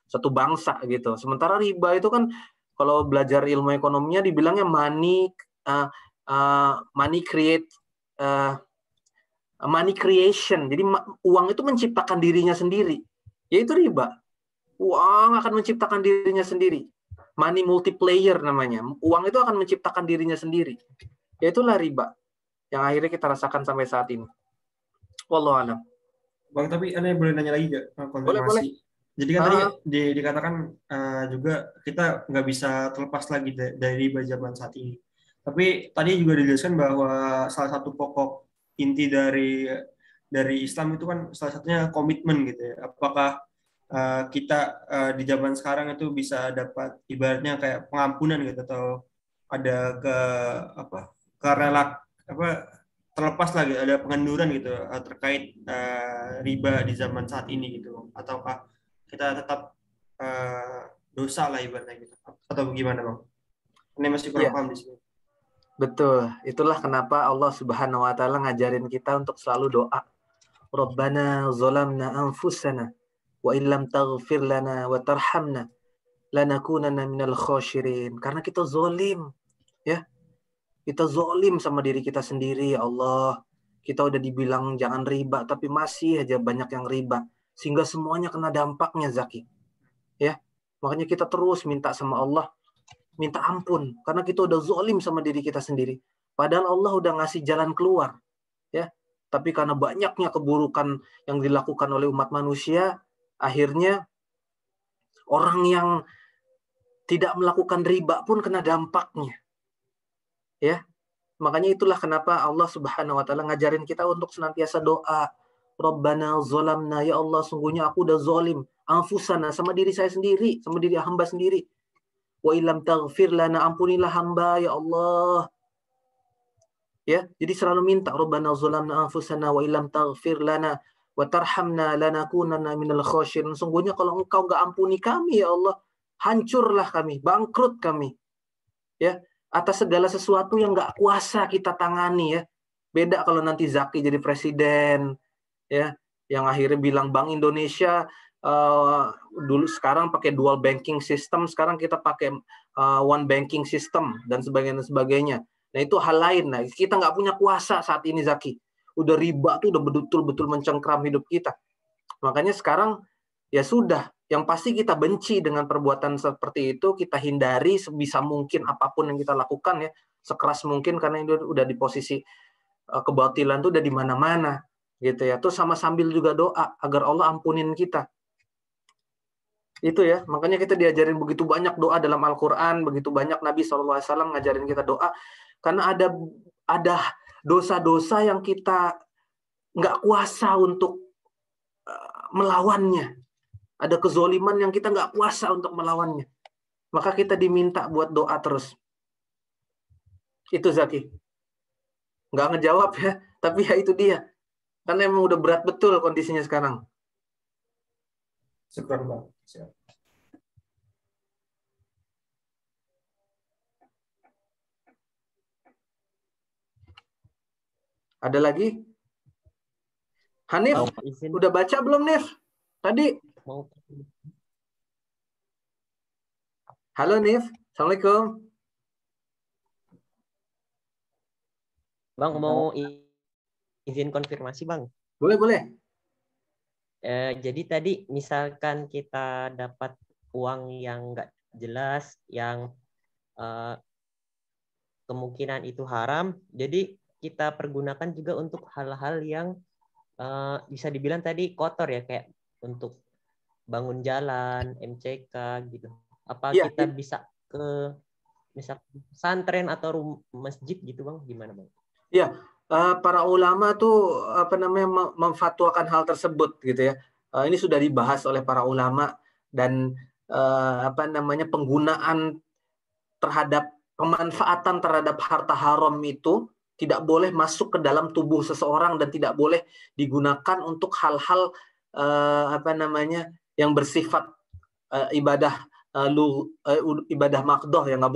satu bangsa gitu. Sementara riba itu kan kalau belajar ilmu ekonominya dibilangnya money creation. Jadi uang itu menciptakan dirinya sendiri. Yaitu riba. Uang akan menciptakan dirinya sendiri. Money multiplier namanya. Uang itu akan menciptakan dirinya sendiri. Yaitulah riba yang akhirnya kita rasakan sampai saat ini. Wallahu a'lam. Bang, tapi Anda boleh nanya lagi nggak? Boleh. Jadi kan tadi dikatakan juga kita nggak bisa terlepas lagi dari riba zaman saat ini. Tapi tadi juga dijelaskan bahwa salah satu pokok inti dari Islam itu kan salah satunya komitmen gitu ya. Apakah kita di zaman sekarang itu bisa dapat ibaratnya kayak pengampunan gitu, atau ada terlepas lagi ada pengenduran gitu terkait riba di zaman saat ini gitu, ataukah kita tetap dosa lah ibaratnya gitu, atau bagaimana Bang? Ini masih kurang paham di sini. Betul, itulah kenapa Allah Subhanahu wa taala ngajarin kita untuk selalu doa. Rabbana zalamna anfusana wa illam taghfir lana wa tarhamna lanakunanna minal khashirin. Karena kita zalim, ya. Kita zalim sama diri kita sendiri, ya Allah. Kita udah dibilang jangan riba, tapi masih aja banyak yang riba. Sehingga semuanya kena dampaknya, Zaki. Ya, makanya kita terus minta sama Allah, minta ampun. Karena kita udah zalim sama diri kita sendiri. Padahal Allah udah ngasih jalan keluar. Ya, tapi karena banyaknya keburukan yang dilakukan oleh umat manusia, akhirnya orang yang tidak melakukan riba pun kena dampaknya. Ya, makanya itulah kenapa Allah Subhanahu wa taala ngajarin kita untuk senantiasa doa. Rabbana zalamna, ya Allah sungguhnya aku udah zalim anfusana, sama diri saya sendiri, sama diri hamba sendiri. Wa illam taghfir lana, ampunilah hamba ya Allah. Ya, jadi selalu minta Rabbana zalamna anfusana wa illam taghfir lana wa tarhamna lanakunanna minal khashirin. Sungguhnya kalau Engkau enggak ampuni kami ya Allah, hancurlah kami, bangkrut kami. Ya, atas segala sesuatu yang nggak kuasa kita tangani ya. Beda kalau nanti Zaki jadi presiden, ya, yang akhirnya bilang Bank Indonesia dulu sekarang pakai dual banking system, sekarang kita pakai one banking system dan sebagainya. Nah itu hal lain. Nah kita nggak punya kuasa saat ini Zaki. Udah riba tuh udah betul-betul mencengkram hidup kita. Makanya sekarang ya sudah. Yang pasti kita benci dengan perbuatan seperti itu, kita hindari sebisa mungkin apapun yang kita lakukan ya, sekeras mungkin karena itu udah di posisi kebatilan tuh udah di mana-mana gitu ya. Terus sambil juga doa agar Allah ampunin kita. Itu ya, makanya kita diajarin begitu banyak doa dalam Al-Quran, begitu banyak Nabi SAW ngajarin kita doa, karena ada dosa-dosa yang kita nggak kuasa untuk melawannya. Ada kezoliman yang kita nggak kuasa untuk melawannya. Maka kita diminta buat doa terus. Itu Zaki. Nggak ngejawab ya, tapi ya itu dia. Karena emang udah berat betul kondisinya sekarang. Syukur Bang. Siap. Ada lagi? Hanif, Mau izin, udah baca belum Nif? Tadi. mau Halo Nif, Assalamualaikum. Bang mau izin konfirmasi Bang. Boleh, boleh. Jadi tadi misalkan kita dapat uang yang nggak jelas, yang kemungkinan itu haram, jadi kita pergunakan juga untuk hal-hal yang bisa dibilang tadi kotor ya, kayak untuk bangun jalan, MCK gitu. Apa Iya, kita bisa ke misal pesantren atau masjid gitu Bang? Gimana Bang? iya. Para ulama tuh memfatwakan hal tersebut gitu ya. Ini sudah dibahas oleh para ulama dan penggunaan terhadap pemanfaatan terhadap harta haram itu tidak boleh masuk ke dalam tubuh seseorang dan tidak boleh digunakan untuk hal-hal yang bersifat ibadah ibadah makdoh, ya nggak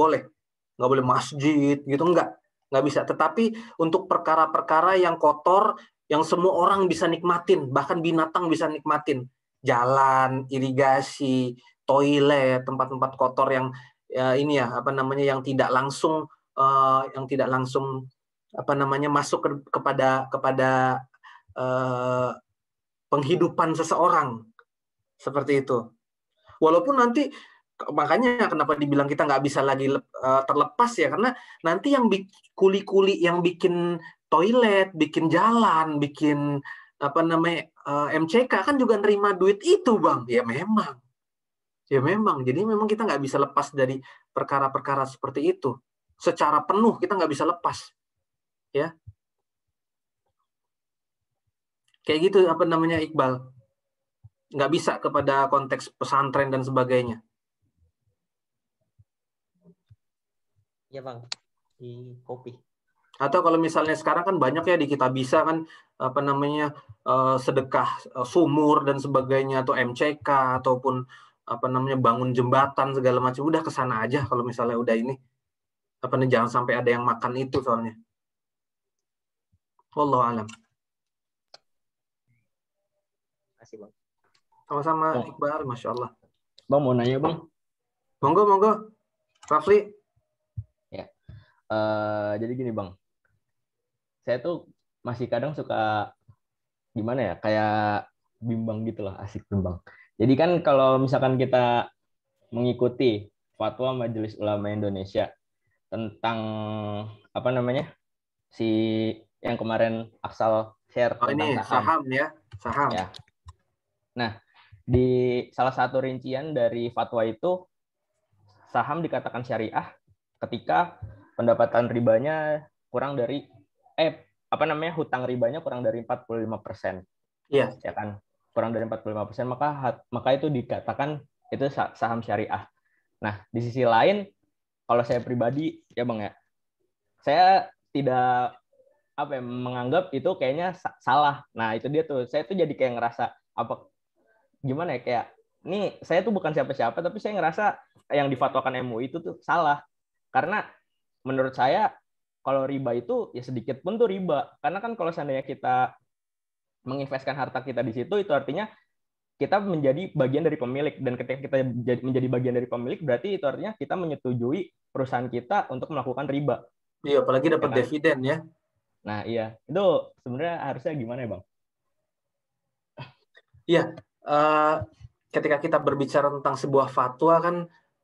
boleh masjid gitu, nggak bisa. Tetapi untuk perkara-perkara yang kotor yang semua orang bisa nikmatin, bahkan binatang bisa nikmatin, jalan, irigasi, toilet, tempat-tempat kotor yang yang tidak langsung masuk kepada penghidupan seseorang, seperti itu. Walaupun nanti, makanya kenapa dibilang kita nggak bisa lagi terlepas ya, karena nanti yang kuli-kuli yang bikin toilet, bikin jalan, bikin MCK kan juga nerima duit itu Bang. Ya memang. Jadi memang kita nggak bisa lepas dari perkara-perkara seperti itu. Secara penuh kita nggak bisa lepas. Ya. Kayak gitu Iqbal. Nggak bisa kepada konteks pesantren dan sebagainya. Ya Bang, di kopi. Atau kalau misalnya sekarang kan banyak ya di Kitabisa kan sedekah sumur dan sebagainya, atau MCK ataupun bangun jembatan segala macam, udah kesana aja kalau misalnya udah ini. Jangan sampai ada yang makan itu soalnya. Wallahu a'lam. Makasih Bang. Sama-sama Iqbal, Masya Allah. Bang mau nanya Bang. Monggo. Rafli. Ya. Jadi gini Bang. Saya tuh masih kadang suka gimana ya, kayak bimbang gitu lah, asik bimbang. Jadi kan kalau misalkan kita mengikuti fatwa Majelis Ulama Indonesia tentang si yang kemarin Aksal share tentang saham ya, saham. Ya. Nah, di salah satu rincian dari fatwa itu, saham dikatakan syariah ketika pendapatan ribanya kurang dari hutang ribanya kurang dari 45%. Iya. Ya kan? Kurang dari 45%, maka itu dikatakan itu saham syariah. Nah, di sisi lain kalau saya pribadi ya Bang ya, saya tidak menganggap itu kayaknya salah. Nah, itu dia tuh. Saya tuh jadi kayak ngerasa gimana ya, kayak nih saya tuh bukan siapa-siapa, tapi saya ngerasa yang difatwakan MUI itu tuh salah. Karena menurut saya kalau riba itu ya sedikit pun tuh riba. Karena kan kalau seandainya kita menginvestkan harta kita di situ, itu artinya kita menjadi bagian dari pemilik. Dan ketika kita menjadi bagian dari pemilik, berarti itu artinya kita menyetujui perusahaan kita untuk melakukan riba. Iya, apalagi dapat dividen ya. Nah, iya. Itu sebenarnya harusnya gimana ya Bang? Iya, ketika kita berbicara tentang sebuah fatwa kan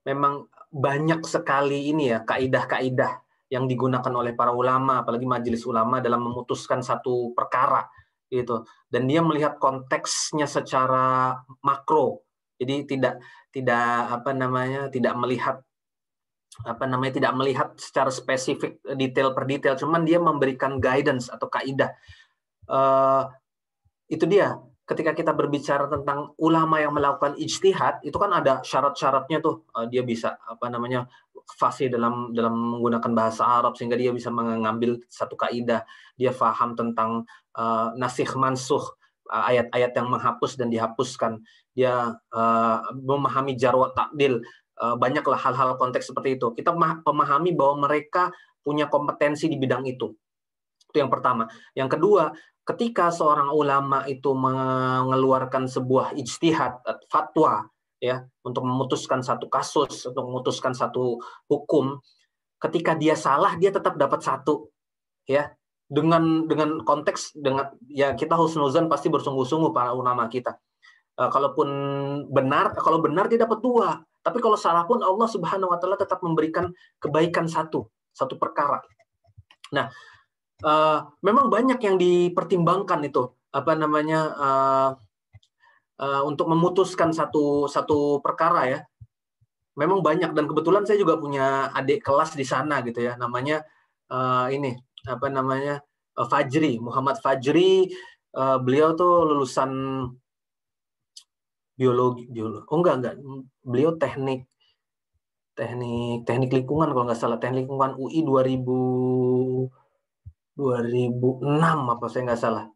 memang banyak sekali ini ya, kaidah-kaidah yang digunakan oleh para ulama, apalagi majelis ulama dalam memutuskan satu perkara gitu. Dan dia melihat konteksnya secara makro. Jadi tidak melihat secara spesifik detail per detail, cuman dia memberikan guidance atau kaidah. Itu dia. Ketika kita berbicara tentang ulama yang melakukan ijtihad, itu kan ada syarat-syaratnya tuh. Dia bisa fasih dalam menggunakan bahasa Arab sehingga dia bisa mengambil satu kaidah. Dia faham tentang nasikh mansuh, ayat-ayat yang menghapus dan dihapuskan. Dia memahami jar wa ta'dil. Banyaklah hal-hal konteks seperti itu. Kita memahami bahwa mereka punya kompetensi di bidang itu. Itu yang pertama. Yang kedua, ketika seorang ulama itu mengeluarkan sebuah ijtihad, fatwa, ya, untuk memutuskan satu kasus, untuk memutuskan satu hukum, ketika dia salah, dia tetap dapat satu, ya, dengan konteks, ya, kita husnuzan pasti bersungguh-sungguh para ulama kita. Kalau benar dia dapat 2, tapi kalau salah pun Allah Subhanahu Wa Taala tetap memberikan kebaikan satu perkara. Nah, memang banyak yang dipertimbangkan itu untuk memutuskan satu perkara, ya. Memang banyak, dan kebetulan saya juga punya adik kelas di sana gitu ya, namanya Fajri, Muhammad Fajri. Beliau tuh lulusan biologi. Oh enggak, beliau teknik lingkungan kalau nggak salah, teknik lingkungan UI 2006 apa saya nggak salah.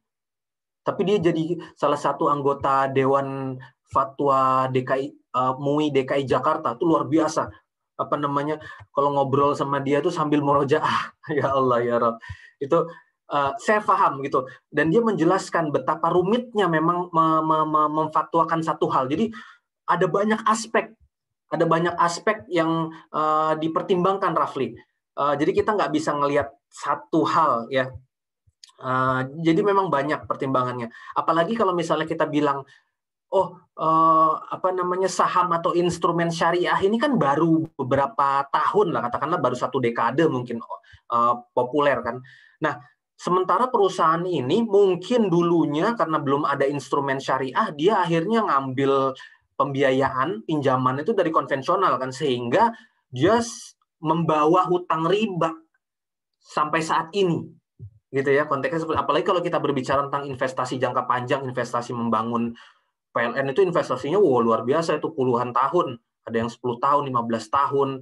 Tapi dia jadi salah satu anggota Dewan Fatwa DKI MUI DKI Jakarta. Itu luar biasa. Kalau ngobrol sama dia tuh sambil murojaah. Ya Allah ya Rabb. Itu saya paham gitu. Dan dia menjelaskan betapa rumitnya memang memfatwakan satu hal. Jadi ada banyak aspek yang dipertimbangkan, Rafli. Jadi kita nggak bisa ngelihat satu hal, ya. Jadi memang banyak pertimbangannya. Apalagi kalau misalnya kita bilang, saham atau instrumen syariah ini kan baru beberapa tahun lah, katakanlah baru 1 dekade mungkin populer kan. Nah, sementara perusahaan ini mungkin dulunya karena belum ada instrumen syariah, dia akhirnya ngambil pembiayaan, pinjaman itu dari konvensional kan, sehingga dia membawa hutang riba sampai saat ini, gitu ya, konteksnya seperti. Apalagi kalau kita berbicara tentang investasi jangka panjang, investasi membangun PLN itu investasinya luar biasa, itu puluhan tahun, ada yang 10 tahun, 15 tahun,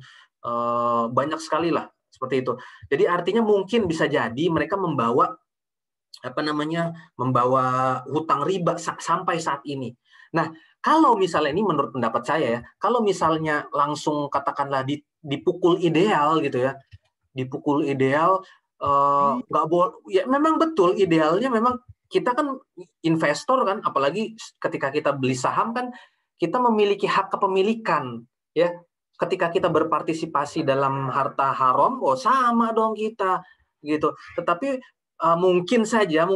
banyak sekali lah seperti itu. Jadi artinya mungkin bisa jadi mereka membawa hutang riba sampai saat ini. Nah, kalau misalnya ini menurut pendapat saya, ya, kalau misalnya langsung katakanlah dipukul ideal gitu ya, dipukul ideal, nggak boleh. Ya memang betul idealnya memang kita kan investor kan, apalagi ketika kita beli saham kan kita memiliki hak kepemilikan, ya. Ketika kita berpartisipasi dalam harta haram, sama dong kita gitu. Tetapi mungkin saja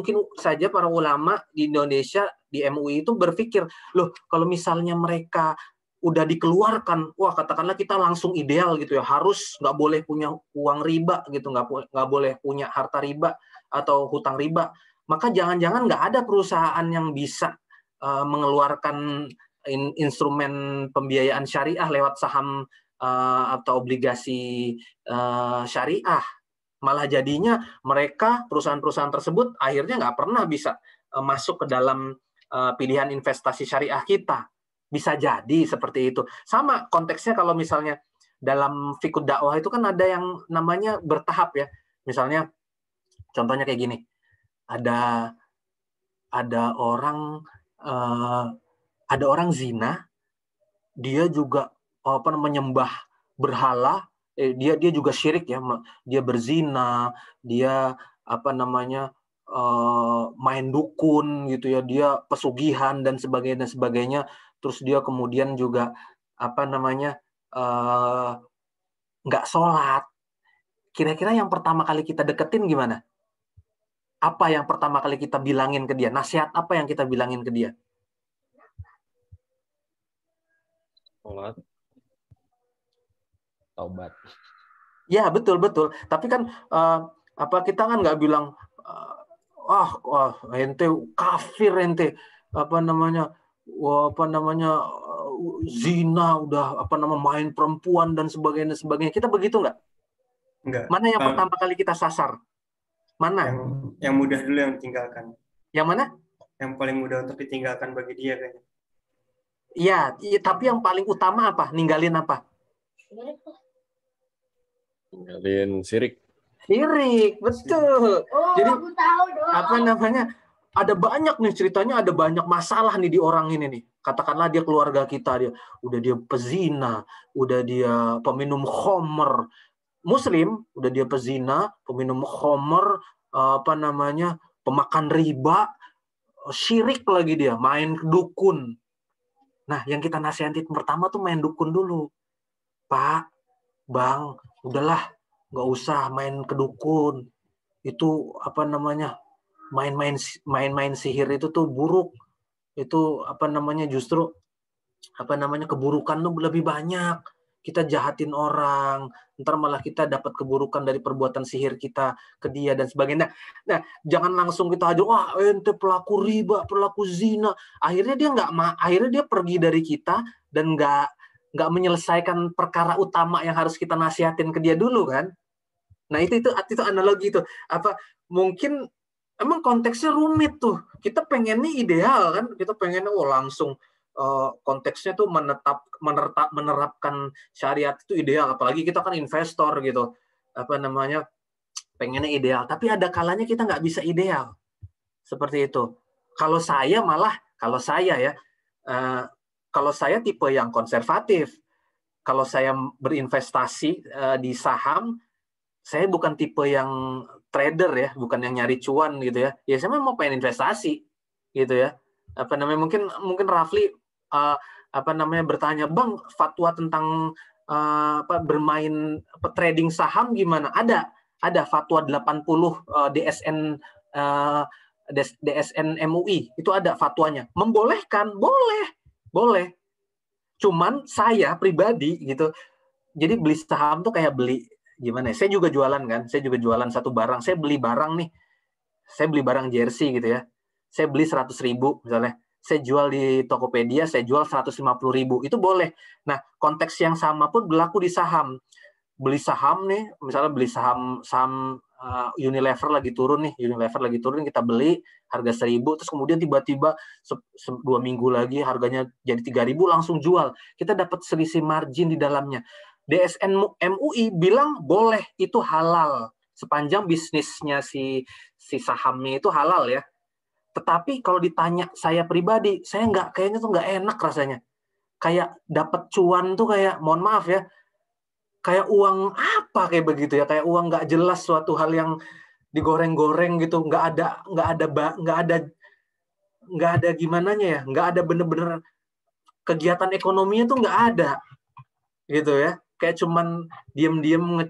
para ulama di Indonesia di MUI itu berpikir, loh kalau misalnya mereka udah dikeluarkan, katakanlah kita langsung ideal gitu ya, harus nggak boleh punya uang riba gitu, nggak boleh punya harta riba atau hutang riba, maka jangan-jangan nggak ada perusahaan yang bisa mengeluarkan instrumen pembiayaan syariah lewat saham atau obligasi syariah. Malah jadinya perusahaan-perusahaan tersebut akhirnya nggak pernah bisa masuk ke dalam pilihan investasi syariah kita. Bisa jadi seperti itu. Sama konteksnya kalau misalnya dalam fiqh dakwah itu kan ada yang namanya bertahap, ya. Misalnya contohnya kayak gini. Ada orang zina, dia juga menyembah berhala, dia juga syirik, ya. Dia berzina, dia main dukun gitu ya, dia pesugihan dan sebagainya. Terus dia kemudian juga nggak sholat. Kira-kira yang pertama kali kita deketin gimana? Apa yang pertama kali kita bilangin ke dia? Nasihat apa yang kita bilangin ke dia? Sholat, taubat. Ya, betul. Tapi kan kita kan nggak bilang ente kafir, ente zina, udah main perempuan dan sebagainya. Kita begitu nggak? Enggak. Mana yang pertama kali kita sasar? Mana? Yang mudah dulu yang ditinggalkan. Yang mana? Yang paling mudah untuk ditinggalkan bagi dia kayaknya. Iya, tapi yang paling utama apa? Ninggalin apa? Ninggalin sirik. Sirik, betul. Jadi aku tahu dong. Ada banyak nih ceritanya, ada banyak masalah nih di orang ini nih. Katakanlah dia keluarga kita, dia pezina, udah dia peminum khamr. Muslim, udah dia pezina, peminum khamr, pemakan riba, syirik lagi dia, main dukun. Nah, yang kita nasihatin pertama tuh main dukun dulu. Pak, Bang, udahlah, nggak usah main ke dukun. Itu main-main sihir itu tuh buruk. Itu justru keburukan tuh lebih banyak. Kita jahatin orang, ntar malah kita dapat keburukan dari perbuatan sihir kita ke dia dan sebagainya. Nah, jangan langsung kita aja, wah ente pelaku riba, pelaku zina. Akhirnya dia pergi dari kita dan nggak menyelesaikan perkara utama yang harus kita nasihatin ke dia dulu kan. Nah, itu analogi itu. Mungkin emang konteksnya rumit tuh. Kita pengennya ideal kan, kita pengennya langsung konteksnya tuh menerapkan syariat itu ideal, apalagi kita kan investor gitu, pengennya ideal, tapi ada kalanya kita nggak bisa ideal seperti itu. Kalau saya tipe yang konservatif. Kalau saya berinvestasi di saham, saya bukan tipe yang trader ya, bukan yang nyari cuan gitu ya. Ya saya mau pengen investasi gitu ya. Mungkin Rafli bertanya, Bang, fatwa tentang bermain trading saham gimana? Ada fatwa 80 DSN MUI, itu ada fatwanya. Membolehkan, boleh. Cuman saya pribadi gitu. Jadi beli saham tuh kayak beli gimana ya? Saya juga jualan kan, saya juga jualan satu barang. Saya beli barang jersey gitu ya. Saya beli 100.000 misalnya. Saya jual di Tokopedia, saya jual 150.000. Itu boleh. Nah, konteks yang sama pun berlaku di saham. Beli saham nih, misalnya beli saham Unilever lagi turun, kita beli harga 1.000, terus kemudian tiba-tiba 2 minggu lagi harganya jadi 3.000, langsung jual. Kita dapat selisih margin di dalamnya. DSN MUI bilang boleh, itu halal. Sepanjang bisnisnya si sahamnya itu halal ya. Tetapi kalau ditanya saya pribadi, saya kayaknya tuh nggak enak rasanya. Kayak dapat cuan tuh kayak, mohon maaf ya, kayak uang apa kayak begitu ya, kayak uang nggak jelas, suatu hal yang digoreng-goreng gitu, nggak ada gimananya ya, nggak ada bener-bener kegiatan ekonominya tuh nggak ada gitu ya. Kayak cuman diem-diem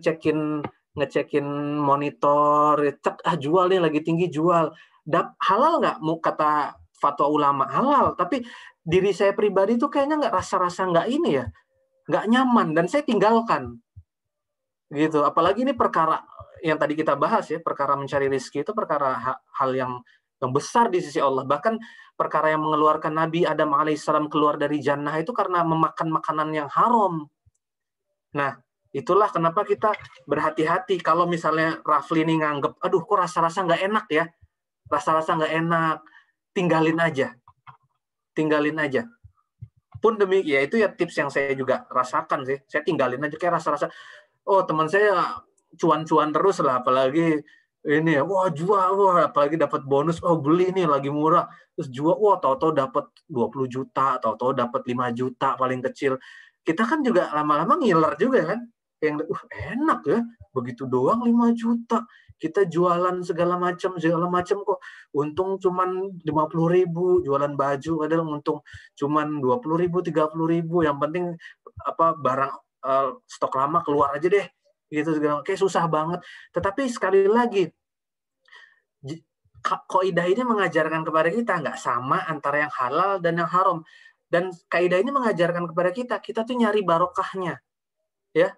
ngecekin monitor, jual nih lagi tinggi, jual. Halal nggak? Kata fatwa ulama halal, tapi diri saya pribadi tuh kayaknya rasa-rasa nggak ini ya, nggak nyaman, dan saya tinggalkan gitu. Apalagi ini perkara yang tadi kita bahas ya, perkara mencari rezeki itu perkara hal yang besar di sisi Allah. Bahkan perkara yang mengeluarkan Nabi Adam alaihissalam keluar dari jannah itu karena memakan makanan yang haram. Nah, itulah kenapa kita berhati-hati. Kalau misalnya Rafli ini nganggep, aduh kok rasa-rasa nggak enak ya, tinggalin aja. Pun demi, ya itu ya tips yang saya juga rasakan sih. Saya tinggalin aja, kayak rasa-rasa, oh teman saya cuan-cuan terus lah, apalagi ini ya, jual, apalagi dapat bonus, beli nih lagi murah, terus jual, tahu-tahu dapat 20 juta, tahu-tahu dapat 5 juta paling kecil. Kita kan juga lama-lama ngiler juga kan, yang enak ya, begitu doang 5 juta. Kita jualan segala macam kok. Untung cuman 50.000, jualan baju kadang untung cuman 20.000, 30.000. Yang penting barang stok lama keluar aja deh. Gitu segala. Kayak susah banget. Tetapi sekali lagi, kaidah ini mengajarkan kepada kita nggak sama antara yang halal dan yang haram. Dan kaidah ini mengajarkan kepada kita tuh nyari barokahnya. Ya.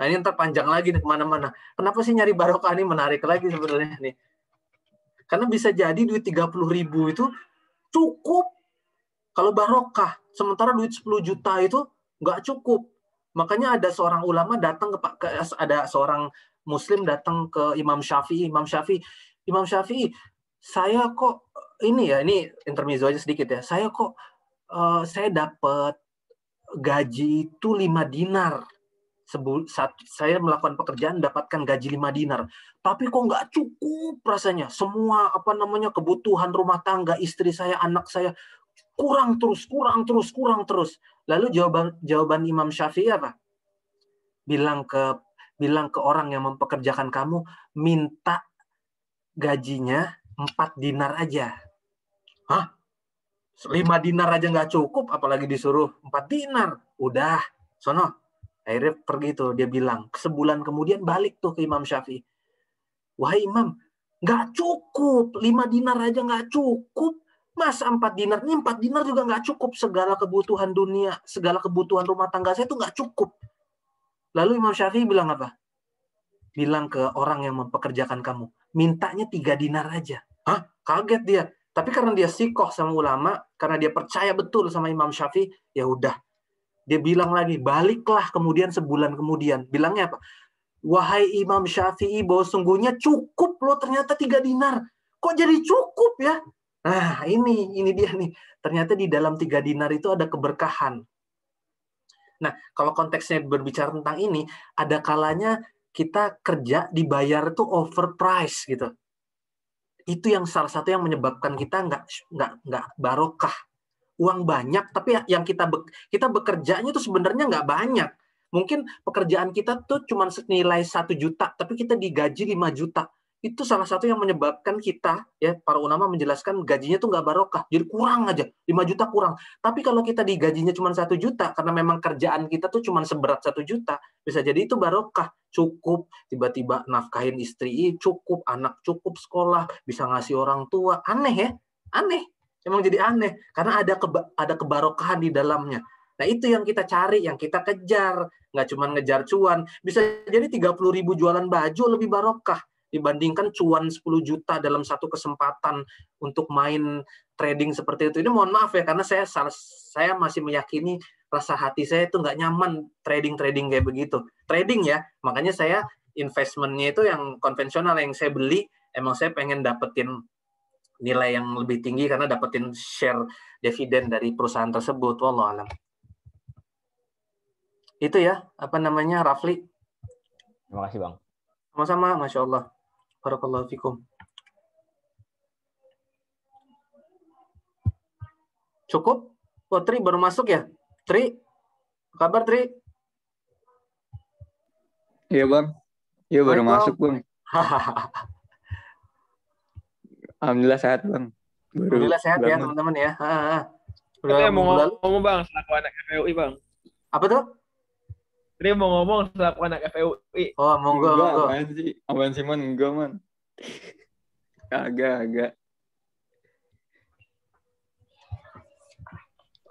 Nah, ini ntar panjang lagi nih kemana-mana. Kenapa sih nyari barokah ini menarik lagi sebenarnya nih? Karena bisa jadi duit 30.000 itu cukup kalau barokah. Sementara duit 10 juta itu nggak cukup. Makanya ada seorang ulama datang ada seorang Muslim datang ke Imam Syafi'i. Imam Syafi'i, saya kok ini intermezzo aja sedikit ya. Saya dapat gaji itu 5 dinar. Saya melakukan pekerjaan dapatkan gaji 5 dinar. Tapi kok nggak cukup rasanya. Semua kebutuhan rumah tangga, istri saya, anak saya kurang terus. Lalu jawaban Imam Syafi'i apa? Bilang ke orang yang mempekerjakan kamu, minta gajinya 4 dinar aja. Hah? 5 dinar aja nggak cukup, apalagi disuruh 4 dinar. Udah, sono. Akhirnya pergi tuh, dia bilang. Sebulan kemudian balik tuh ke Imam Syafi'i. Wahai Imam, nggak cukup. 5 dinar aja nggak cukup. Masa 4 dinar? Ini 4 dinar juga nggak cukup. Segala kebutuhan dunia, segala kebutuhan rumah tangga saya itu nggak cukup. Lalu Imam Syafi'i bilang apa? Bilang ke orang yang mempekerjakan kamu, mintanya 3 dinar aja. Hah? Kaget dia. Tapi karena dia sikoh sama ulama, karena dia percaya betul sama Imam Syafi'i, ya udah. Dia bilang lagi, baliklah kemudian sebulan kemudian. Bilangnya apa? Wahai Imam Syafi'i, bahwa sungguhnya cukup loh ternyata 3 dinar. Kok jadi cukup ya? Nah, ini dia nih. Ternyata di dalam 3 dinar itu ada keberkahan. Nah, kalau konteksnya berbicara tentang ini, ada kalanya kita kerja dibayar tuh overprice gitu. Itu yang salah satu yang menyebabkan kita nggak barokah. Uang banyak, tapi yang kita bekerjanya tuh sebenarnya nggak banyak. Mungkin pekerjaan kita tuh cuma senilai 1 juta, tapi kita digaji 5 juta. Itu salah satu yang menyebabkan kita, ya para ulama menjelaskan gajinya tuh nggak barokah. Jadi kurang aja, 5 juta kurang. Tapi kalau kita digajinya cuma 1 juta, karena memang kerjaan kita tuh cuma seberat 1 juta, bisa jadi itu barokah. Cukup, tiba-tiba nafkahin istri, cukup, anak cukup sekolah, bisa ngasih orang tua. Aneh ya? Aneh. Emang jadi aneh. Karena ada kebarokahan di dalamnya. Nah itu yang kita cari, yang kita kejar. Nggak cuma ngejar cuan. Bisa jadi 30.000 jualan baju lebih barokah dibandingkan cuan 10 juta dalam satu kesempatan untuk main trading seperti itu. Ini mohon maaf ya, karena saya masih meyakini rasa hati saya itu nggak nyaman trading kayak begitu. Trading ya, makanya saya investmentnya itu yang konvensional yang saya beli, emang saya pengen dapetin nilai yang lebih tinggi karena dapetin share dividen dari perusahaan tersebut. Wallahu alam. Itu ya, Rafli. Terima kasih, Bang. Sama-sama, Masya Allah. Barakallahu fikum. Cukup? Oh, Tri baru masuk ya? Tri? Kabar, Tri? Iya, Bang. Iya, baru masuk, Bang. Alhamdulillah sehat, Bang. Alhamdulillah sehat ya, teman-teman ya. Udah mau ngomong, Bang, selaku anak FEUI, Bang. Apa tuh? Tadi mau ngomong selaku anak FEUI. Oh, monggo. Apaan sih, Man? Enggak, Man. Agak.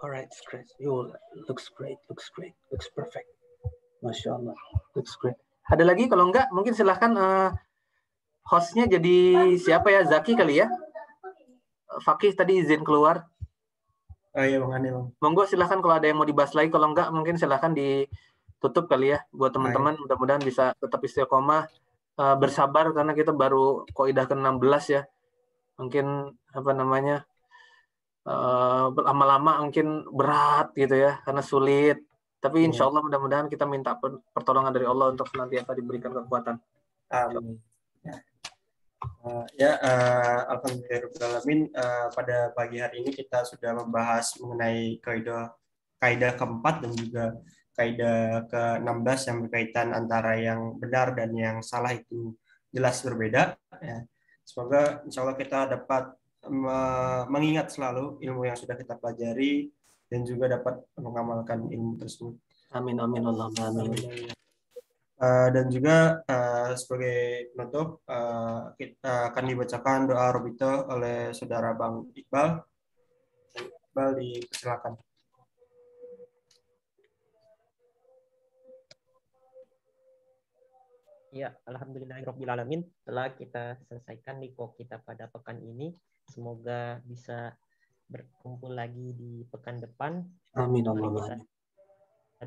Alright, great. You looks great. Looks perfect. Masya Allah. Looks great. Ada lagi? Kalau enggak, mungkin silahkan hostnya jadi siapa ya? Zaki kali ya? Fakih tadi izin keluar. Oh iya, Bang Andi, Bang. Monggo silahkan kalau ada yang mau dibahas lagi. Kalau enggak, mungkin silahkan ditutup kali ya. Buat teman-teman, mudah-mudahan bisa tetap istiqomah. Bersabar karena kita baru qaidah ke-16 ya. Mungkin lama-lama mungkin berat gitu ya, karena sulit. Tapi insya Allah mudah-mudahan kita minta pertolongan dari Allah untuk senantiasa diberikan kekuatan. Amin. Alhamdulillahirrahmanirrahim. Pada pagi hari ini kita sudah membahas mengenai kaidah keempat dan juga kaidah ke-16 yang berkaitan antara yang benar dan yang salah itu jelas berbeda. Ya. Semoga insya Allah kita dapat mengingat selalu ilmu yang sudah kita pelajari dan juga dapat mengamalkan ilmu tersebut. Amin Allah. Amin. Dan juga sebagai penutup kita akan dibacakan doa Robito oleh saudara Bang Iqbal. Iqbal, dipersilakan. Ya, alhamdulillahirobbilalamin. Setelah kita selesaikan niko kita pada pekan ini, semoga bisa berkumpul lagi di pekan depan. Amin Mari Allah. kita